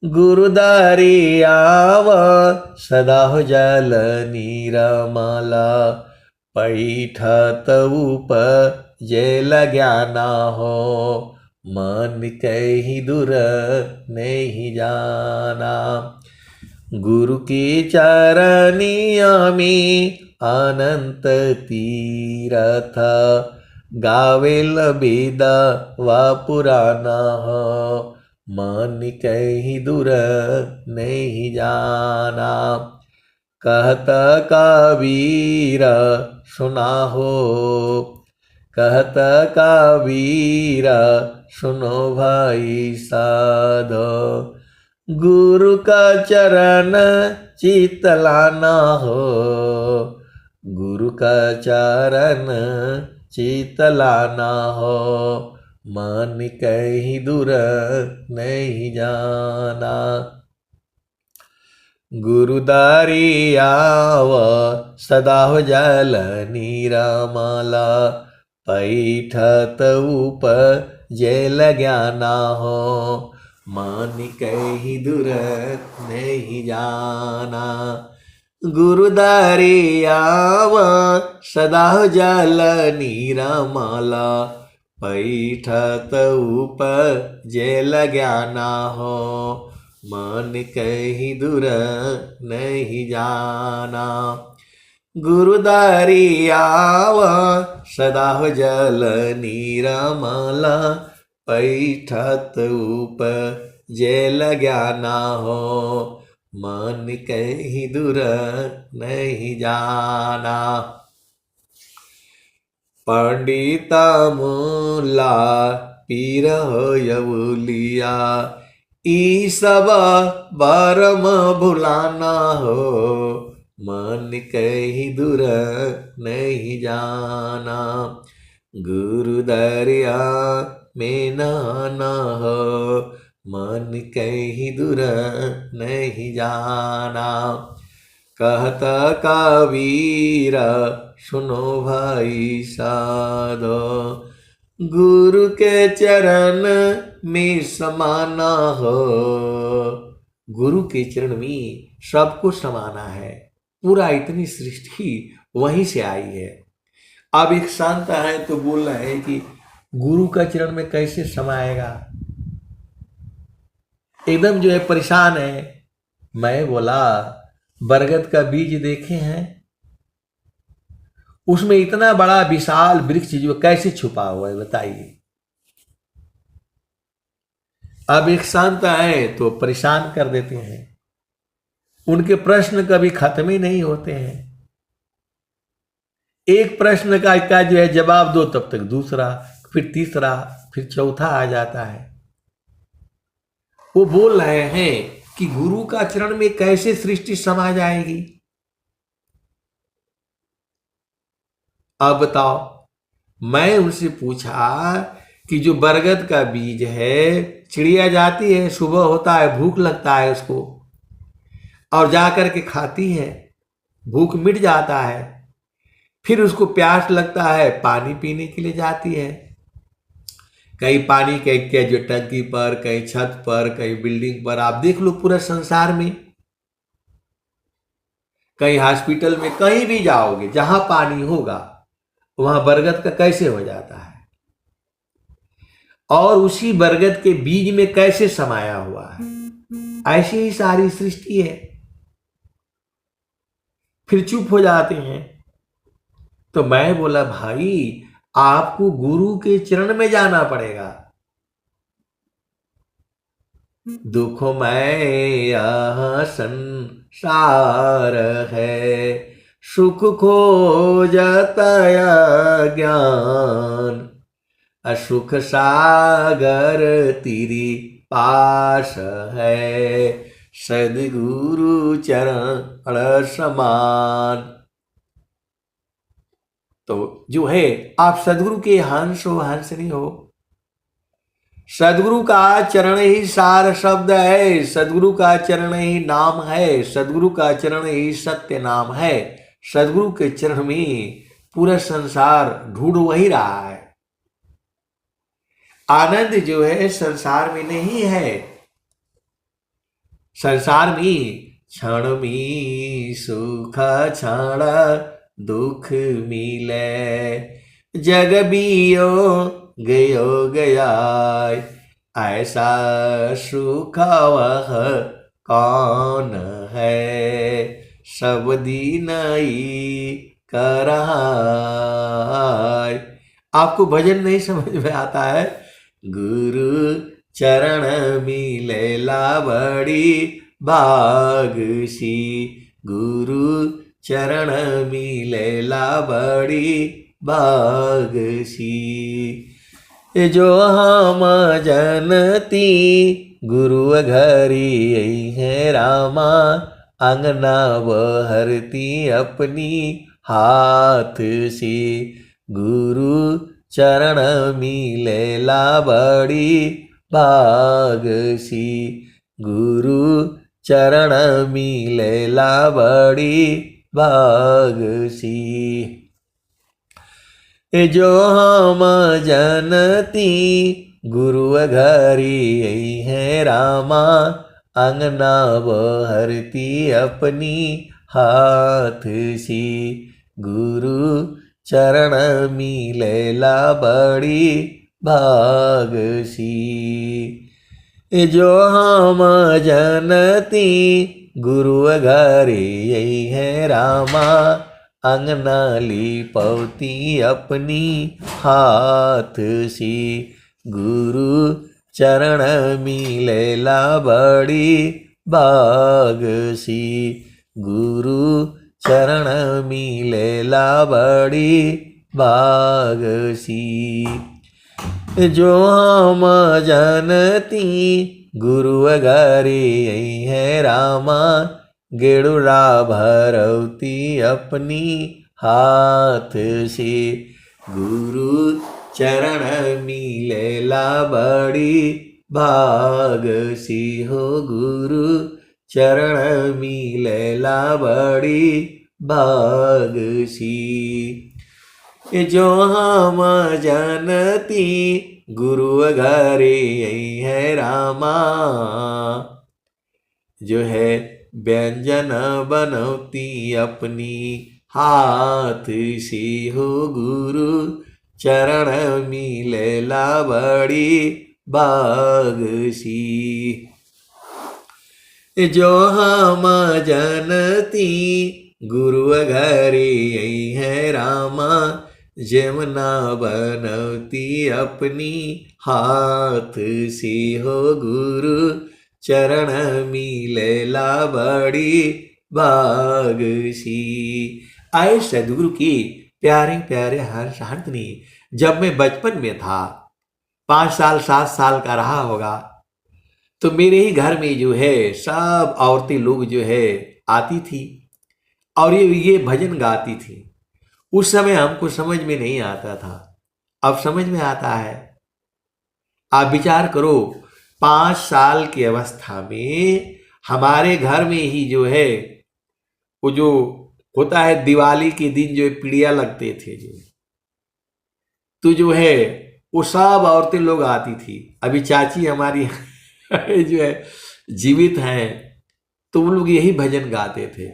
A: गुरु दरियाव सदा जल निरमला, पैठत उपजेल ज्ञान हो, मन कहीं दूर नहीं जाना। गुरु की चरनिया में अनंत तीरथ, गावेल वेद वा पुराना हो, मन कहीं दूर नहीं जाना। कहत कबीर सुना हो, कहत कबीर सुनो भाई साधो, गुरु का चरण चितलाना हो, गुरु का चरण चितलाना हो, मन कहीं दूर नहीं जाना। गुरु दरियाव सदा जल निरमला, पैठत उपजेल ज्ञान हो, मन कहीं दूर नहीं जाना। गुरु दरियाव सदा जल निरमला, पैठत उपजेल ज्ञान हो, मन कहीं दूर नहीं जाना। गुरु दरियाव सदा जल निरमला, पैठत उपजेल ज्ञान हो, मन कहीं दूर नहीं जाना। पंडित मूला पीर हो यबुलिया, ई सब भरम भुलाना हो, मन कहीं दूर नहीं जाना। गुरु दरिया में नहाना हो, मन कहीं दूर नहीं जाना। कहत कबीर सुनो भाई साधो, गुरु के चरण में समाना हो। गुरु के चरण में सबको समाना है, पूरा इतनी सृष्टि वहीं से आई है। अब एक संत है तो बोल रहे हैं कि गुरु का चरण में कैसे समाएगा, एकदम जो है परेशान है। मैं बोला बरगद का बीज देखे हैं, उसमें इतना बड़ा विशाल वृक्ष जो कैसे छुपा हुआ है बताइए। अब एक संत आए तो परेशान कर देते हैं, उनके प्रश्न कभी खत्म ही नहीं होते हैं। एक प्रश्न का जो है जवाब दो, तब तक दूसरा, फिर तीसरा, फिर चौथा आ जाता है। वो बोल रहे हैं कि गुरु का चरण में कैसे सृष्टि समा जाएगी। अब बताओ, मैं उनसे पूछा कि जो बरगद का बीज है, चिड़िया जाती है, सुबह होता है, भूख लगता है उसको, और जाकर के खाती है, भूख मिट जाता है, फिर उसको प्यास लगता है, पानी पीने के लिए जाती है। कहीं पानी के जो टंकी पर, कहीं छत पर, कहीं बिल्डिंग पर, आप देख लो पूरा संसार में, कहीं हॉस्पिटल में, कहीं भी जाओगे जहां पानी होगा वहां बरगद का कैसे हो जाता है, और उसी बरगद के बीज में कैसे समाया हुआ है। ऐसी ही सारी सृष्टि है। फिर चुप हो जाते हैं। तो मैं बोला भाई आपको गुरु के चरण में जाना पड़ेगा। दुख में यह संसार है, सुख खोजत ज्ञान, असुख सागर तेरी पास है, सदगुरु चरण समान। तो जो है आप सदगुरु के हंस हो, हंसनी हो। सदगुरु का चरण ही सार शब्द है, सदगुरु का चरण ही नाम है, सदगुरु का चरण ही सत्य नाम है। सदगुरु के चरण में पूरा संसार ढूंढ वही रहा है। आनंद जो है संसार में नहीं है। संसार में क्षण में सुख क्षण दुख मिले, जग बियो गयो गया, ऐसा सुख वह कौन है, सब दिन ही कर। आपको भजन नहीं समझ में आता है? गुरु चरण मिलेला बड़ी भागसी, गुरु चरण मिलेला बड़ी भागसी। जो हम जनती गुरु घरी है रामा, अंगना बहरती अपनी हाथ से, गुरु चरण मिलेला बड़ी भागसी, गुरु चरण मिलेला बड़ी भागसी। जो हम जनती गुरु घरी है रामा, अंगना बहरती अपनी हाथ से, गुरु चरण मिलेला बड़ी भागसी। जो हम जनती गुरु घरी है रामा, अंगना लिपौती अपनी हाथ से, गुरु चरण मिलेला बड़ी भागसी, गुरु चरण मिलेला बड़ी भागसी। जो हम जनती गुरु घरी है रामा, गेड़ुरा भरौती अपनी हाथ से, गुरु चरण मिलेला बड़ी भागसी हो, गुरु चरण मिलेला बड़ी बागसी। जो हम जानती गुरु घरे है रामा, जो है व्यंजन बनौती अपनी हाथ से हो गुरु, चरण मिलेला बड़ी बागसी। जो हम जानती गुरु घरे है रामा, जमुना बनौती अपनी हाथ से हो गुरु, चरण मिलेला बड़ी बागसी। आए सदगुरु की प्यारे प्यारे हर्षहार्दिनी, जब मैं बचपन में था, 5 साल 7 साल का रहा होगा, तो मेरे ही घर में जो है सब औरतें लोग जो है आती थी और ये भजन गाती थी। उस समय हमको समझ में नहीं आता था, अब समझ में आता है। आप विचार करो, 5 साल की अवस्था में हमारे घर में ही जो है वो जो होता है दिवाली के दिन जो पीड़िया लगते थे, जो है वो सब औरतें लोग आती थी। अभी चाची हमारी जो है जीवित हैं, तो वो लोग यही भजन गाते थे।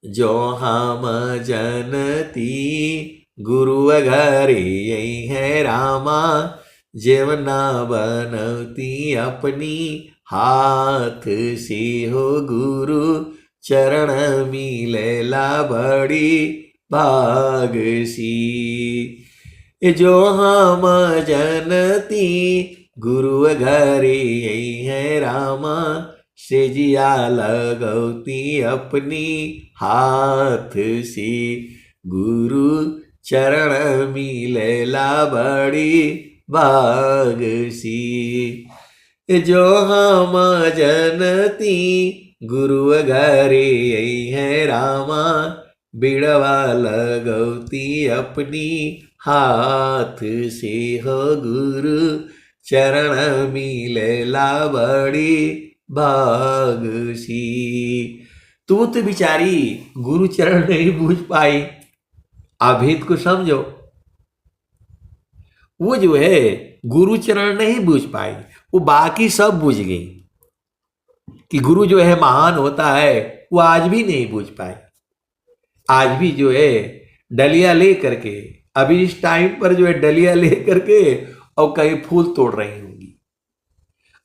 A: जो हम जनती गुरु घरे है रामा, जेवना बनौती अपनी हाथ से हो गुरु, चरण मिलेला बड़ी बागसी। जो हम जनती गुरु घरे है रामा, सेजिया लगौती अपनी हाथ से गुरु, चरण मिलेला बड़ी बागसी। जो हम जनती गुरु घरे है रामा, बिड़वा लगौती अपनी हाथ से हो गुरु, चरण मिलेला बड़ी बागसी। तू तो बिचारी गुरु चरण नहीं बूझ पाई, अभेद को समझो। वो जो है गुरु चरण नहीं बूझ पाई, वो बाकी सब बूझ गई कि गुरु जो है महान होता है, वो आज भी नहीं बूझ पाई। आज भी जो है डलिया ले करके, अभी इस टाइम पर जो है डलिया ले करके और कहीं फूल तोड़ रही होंगी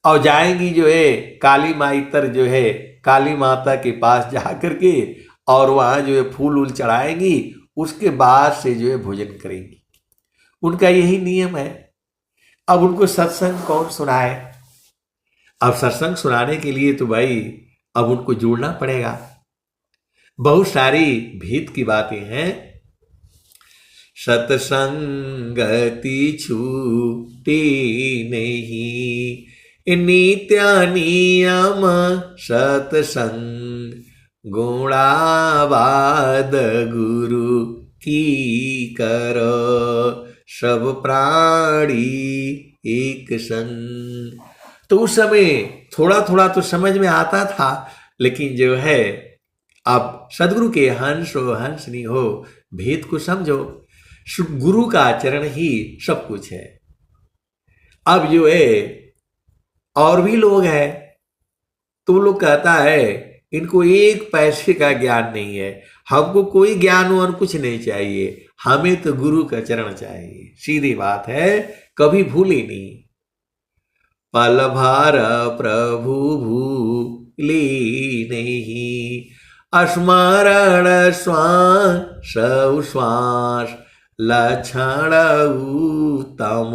A: और जाएंगी जो है काली माई तर, जो है काली माता के पास जा करके और वहाँ जो है फूल उल चढ़ाएंगी, उसके बाद से जो है भोजन करेंगी। उनका यही नियम है। अब उनको सत्संग कौन सुनाए? अब सत्संग सुनाने के लिए तो भाई अब उनको जोड़ना पड़ेगा। बहुत सारी भीत की बातें हैं। सत्संगति छूटी नहीं, नित्य नियम सत्संग, गुणावाद गुरु की करो, सब प्राणी एक संग। तो उस समय थोड़ा थोड़ा तो समझ में आता था, लेकिन जो है अब सदगुरु के हंस हो हंसनी हो, भेद को समझो। गुरु का आचरण ही सब कुछ है। अब जो है और भी लोग हैं, तो लोग कहता है इनको एक पैसे का ज्ञान नहीं है, हमको कोई ज्ञान और कुछ नहीं चाहिए, हमें तो गुरु का चरण चाहिए। सीधी बात है, कभी भूली नहीं। पल भार प्रभु भूली नहीं, स्मरण श्वास श्वास, लक्षण उत्तम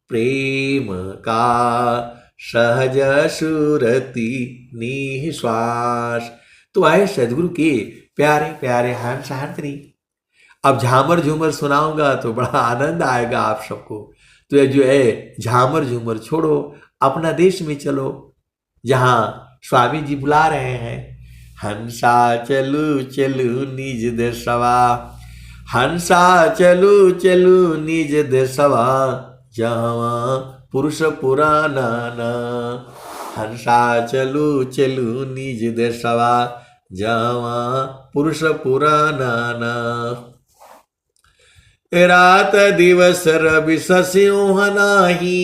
A: प्रेम का, सहज सुरति निश्वास। तो आए सदगुरु के प्यारे प्यारे हंस हारतनी। अब झामर झूमर सुनाऊंगा तो बड़ा आनंद आएगा आप सबको। तो ये जो है झामर झूमर छोड़ो, अपना देश में चलो जहाँ स्वामी जी बुला रहे हैं। हंसा चलू चलू निज देशवा, हंसा चलू चलू निज देशवा, जहाँ पुरुष पुराना ना, हंसा चलू चलू निज देशवा जावा पुरुष पुराना रात दिवस रवि सस्योह नाही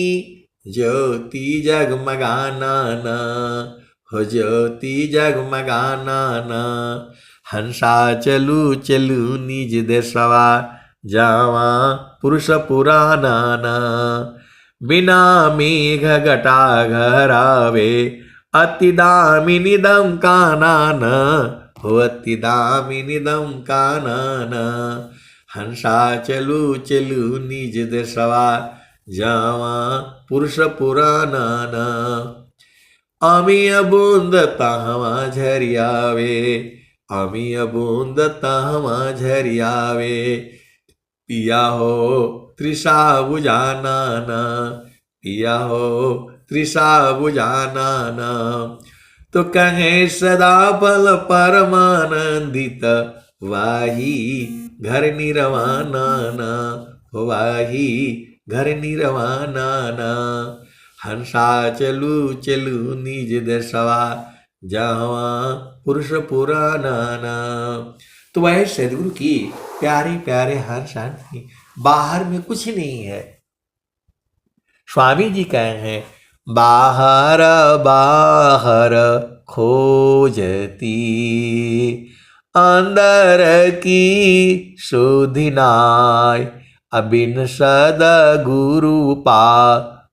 A: ज्योति जगमगाना हो ज्योति जगमगाना हंसा चलू चलू निज देशवा जावा पुरुष पुराना बिना मेघ घटा घरावे अति दामिनिदम कानन हो अति दामिनिदम कानन हंसा चलू चलू निज देशवा जावा पुरुष पुराना अमीय बूंद ताहवा झरियावे अमीय बूंद ताहवा झरियावे पिया हो त्रिषा बुझाना पिया हो त्रिषा बुझाना तो कहे सदा पल परमानंदित वाही घर निर्वाणाना वाही घर निर्वाणाना हंसा चलू चलू निज देशवा जावा पुरुष पुराना। तो वह सदगुरु की प्यारे प्यारे हंस शांति, बाहर में कुछ नहीं है। स्वामी जी कहे हैं बाहर बाहर खोजती अंदर की सुधिनाय अबिन सद गुरु पा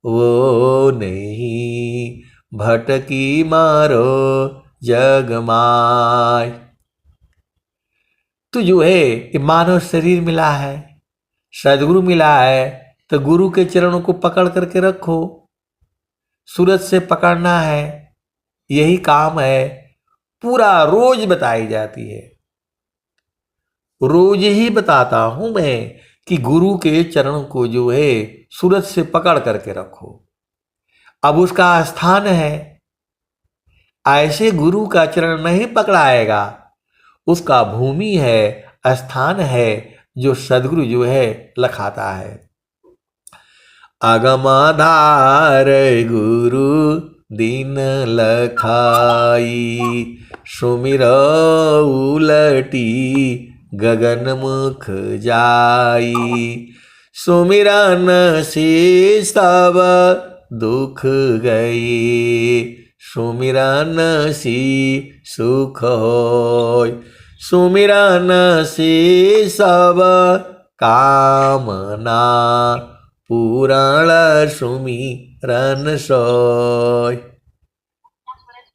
A: वो नहीं भटकी मारो जगमाय। तो जो है ये मानव शरीर मिला है, सदगुरु मिला है, तो गुरु के चरणों को पकड़ करके रखो। सूरज से पकड़ना है, यही काम है। पूरा रोज बताई जाती है, रोज ही बताता हूं मैं कि गुरु के चरणों को जो है सूरज से पकड़ करके रखो। अब उसका स्थान है, ऐसे गुरु का चरण नहीं पकड़ाएगा, उसका भूमि है, स्थान है, जो सदगुरु जो है लखाता है। अगमाधार गुरु दिन लखाई सुमिर उलटी गगन मुख जाई सुमिरन से सब दुख गई सुमिरन सी सुख होय सुमिरन से सब कामना पुराण सुमिरन सोय।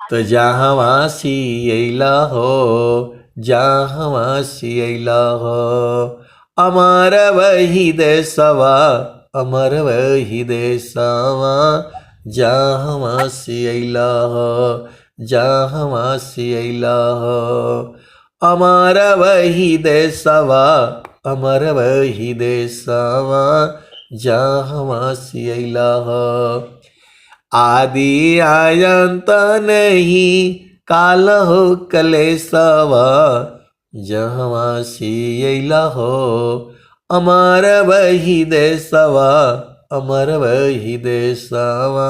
A: तो जहाँ वासी अइला हो जहाँ वासी अइला हो अमर वही देशवा अमर वही देशवा जहाँ वासी अइला हो जहाँ वासी अइला हो अमर वही देशवा अमर वही देशवा जहाँ वासी अइला हो। आदि आयंत नहीं काल हो कलेशवा जहाँ वासी अइला हो अमर वही देशवा अमर वही देशवा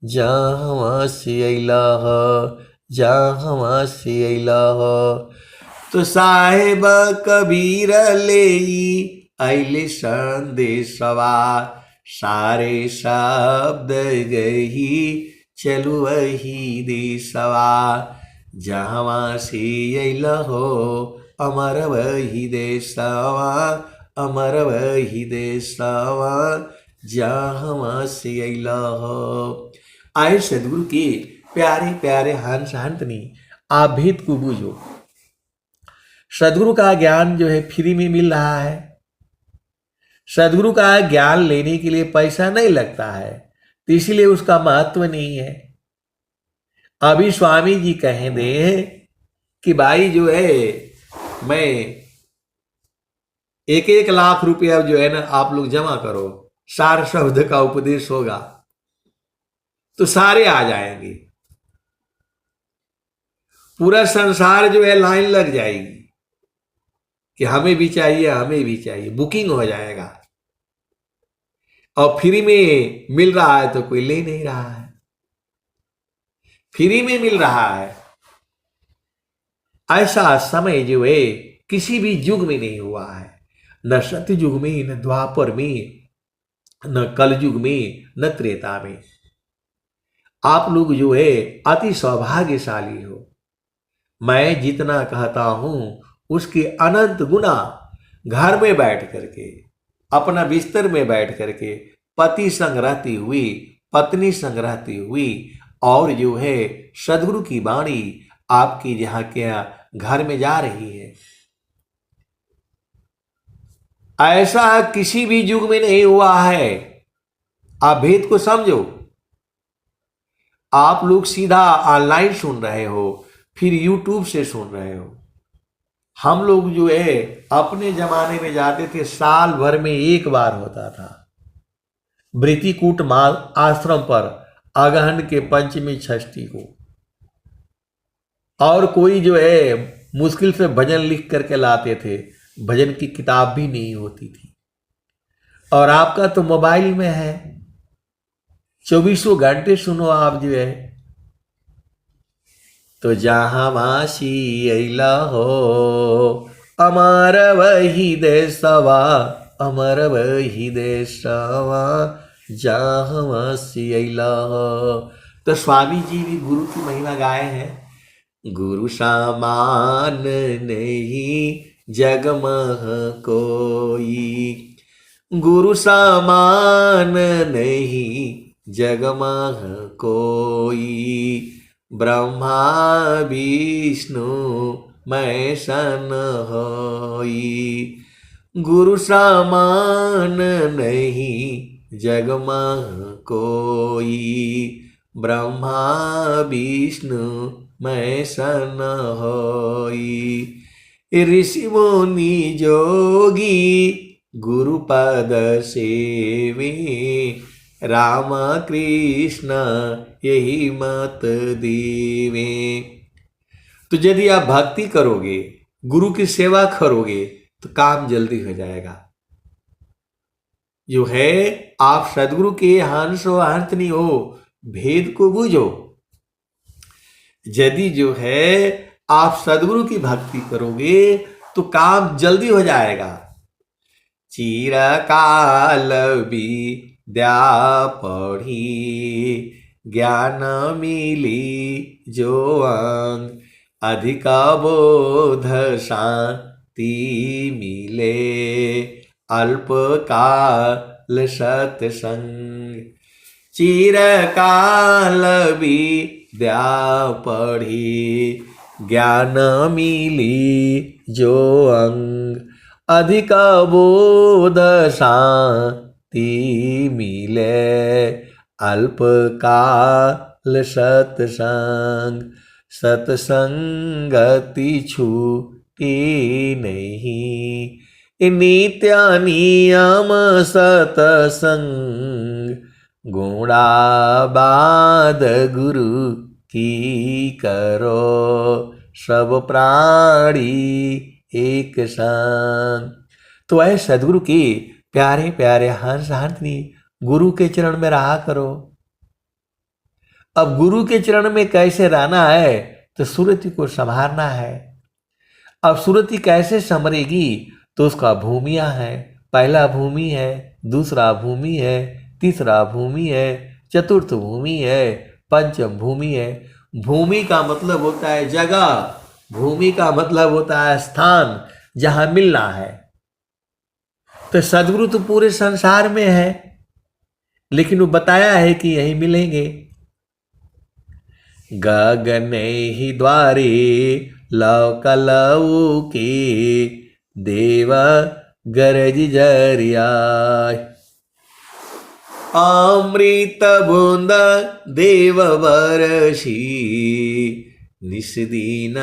A: जहाँ वासी अइला हो जहाँ वासी अइला हो। तो साहेब कबीर लेई अइले संदेशवा सारे शब्द गही चलु वही देशवा जहाँ वासी अइला हो अमर वही देशवा अमर वही देशवा जहाँ वासी अइला हो। आए सदगुरु के प्यारे प्यारे हंस हंतनी, आप भेद को बूझो। सदगुरु का ज्ञान जो है फ्री में मिल रहा है। सदगुरु का ज्ञान लेने के लिए पैसा नहीं लगता है, तो इसलिए उसका महत्व नहीं है। अभी स्वामी जी कहें दे कि भाई जो है मैं 1-1 लाख रुपया जो है ना आप लोग जमा करो, सार शब्द का उपदेश होगा तो सारे आ जाएंगे। पूरा संसार जो है लाइन लग जाएगी कि हमें भी चाहिए हमें भी चाहिए, बुकिंग हो जाएगा। और फ्री में मिल रहा है तो कोई ले नहीं रहा है। फ्री में मिल रहा है। ऐसा समय जो है किसी भी युग में नहीं हुआ है, न सत्य युग में, न द्वापर में, न कल युग में, न त्रेता में। आप लोग जो है अति सौभाग्यशाली हो। मैं जितना कहता हूं उसके अनंत गुना घर में बैठ करके, अपना बिस्तर में बैठ करके, पति संग रहती हुई, पत्नी संग रहती हुई, और जो है सदगुरु की वाणी आपकी जहां के यहाँ घर में जा रही है, ऐसा किसी भी युग में नहीं हुआ है। आप भेद को समझो। आप लोग सीधा ऑनलाइन सुन रहे हो, फिर यूट्यूब से सुन रहे हो। हम लोग जो है अपने जमाने में जाते थे, साल भर में एक बार होता था वृत्तिकूट माल आश्रम पर, अगहन के पंचमी षष्ठी को। और कोई जो है मुश्किल से भजन लिख करके लाते थे, भजन की किताब भी नहीं होती थी। और आपका तो मोबाइल में है, 24 घंटे सुनो आप जो है। तो जहाँ वासी अला हो, अमर वही देशवा, अमर वही देशवा, जहाँ वासी अला हो। तो स्वामी जी भी गुरु की महिमा गाए हैं। गुरु समान नहीं जग मह कोई, गुरु समान नहीं जग मह कोई, ब्रह्मा विष्णु मैं सन होई। गुरु समान नहीं जग मह कोई, ब्रह्मा विष्णु मैं सन होई। ऋषि मुनि जोगी गुरु पद सेवे, राम कृष्ण यही मत देवे। तो यदि आप भक्ति करोगे, गुरु की सेवा करोगे, तो काम जल्दी हो जाएगा। जो है आप सदगुरु के हंस हो हंसनी हो, भेद को बूझो। यदि जो है आप सदगुरु की भक्ति करोगे तो काम जल्दी हो जाएगा। चिरकाल विद्या पढ़ी, ज्ञान मिली जो अंग, अधिक बोध शांति मिले, अल्प काल सत्संग। चिरकाल विद्या पढ़ी, ज्ञान मिली जो अंग, अधिक बोध शांति मिले, अल्प काल सत्संग। सत्संगति छूटी नहीं, नित्य नियम सत्संग, गुणाबाद गुरु की करो, सब प्राणी एक संग। तो ऐ सदगुरु के प्यारे प्यारे हंस हंसनी गुरु के चरण में रहा करो। अब गुरु के चरण में कैसे रहना है, तो सुरति को संभालना है। अब सुरति कैसे संभरेगी, तो उसका भूमिया है। पहला भूमि है, दूसरा भूमि है, तीसरा भूमि है, चतुर्थ भूमि है, पंचम भूमि है। भूमि का मतलब होता है जगह, भूमि का मतलब होता है स्थान जहां मिलना है। तो सदगुरु तो पूरे संसार में है, लेकिन वो बताया है कि यही मिलेंगे। गगन ही द्वारे लौक लौके, देव गरज जरिया, अमृत बूंद देव बरसी, निस्दीन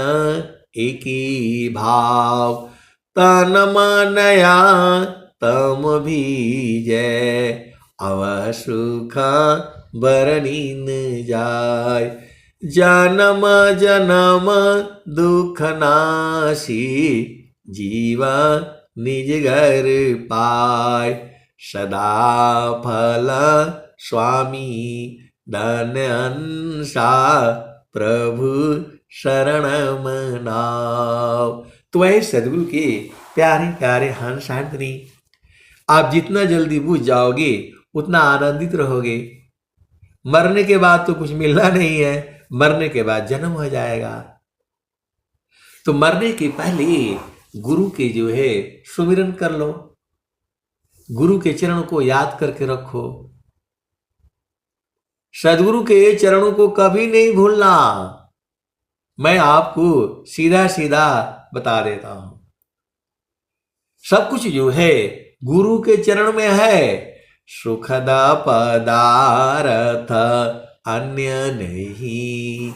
A: एकी भाव, तन मनया तम भीजै, अव सुख बरनीन जाय। जन्म जन्म दुख नासी, जीवा निज घर पाय, सदा फल स्वामी धन अंसा प्रभु शरणम नाव। तो ऐ सदगुरु के प्यारे प्यारे हंस आंटनी, आप जितना जल्दी बुझ जाओगे उतना आनंदित रहोगे। मरने के बाद तो कुछ मिलना नहीं है, मरने के बाद जन्म हो जाएगा। तो मरने के पहले गुरु के जो है सुमिरन कर लो, गुरु के चरणों को याद करके रखो। सदगुरु के चरणों को कभी नहीं भूलना। मैं आपको सीधा सीधा बता देता हूं, सब कुछ जो है गुरु के चरण में है। सुखद पदार्थ अन्य नहीं,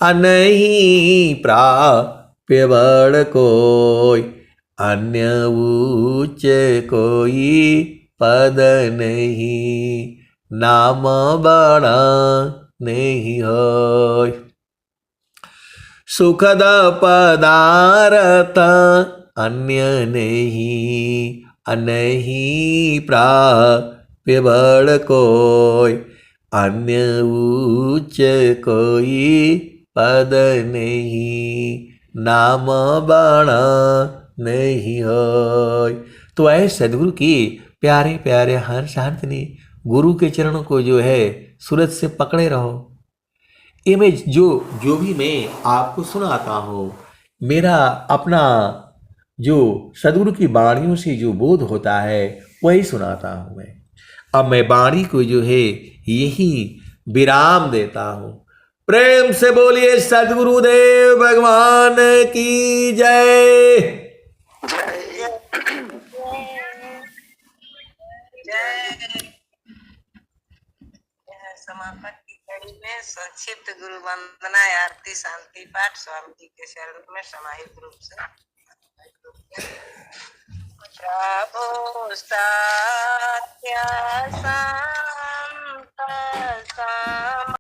A: अनहीं प्राप्य बड़ कोई, अन्य उच्च कोई पद नहीं, नाम बड़ा नहीं होय। सुखद पदार्थ अन्य नहीं, अनहीं प्राप्य बड़ कोई, अन्य उच्च कोई पद नहीं, नाम बड़ा नहीं होय। तो ऐ सदगुरु की प्यारे प्यारे हंस आंटनी, गुरु के चरणों को जो है सूरज से पकड़े रहो। ये मैं जो भी मैं आपको सुनाता हूँ, मेरा अपना जो सदगुरु की वाणियों से जो बोध होता है वही सुनाता हूँ मैं। अब मैं वाणी को जो है यही विराम देता हूँ। प्रेम से बोलिए सदगुरुदेव भगवान की जय।
B: समापन की कड़ी में संक्षिप्त गुरु वंदना आरती शांति पाठ स्वामी जी के शरण में समाहित रूप से। प्रभु सत्य संत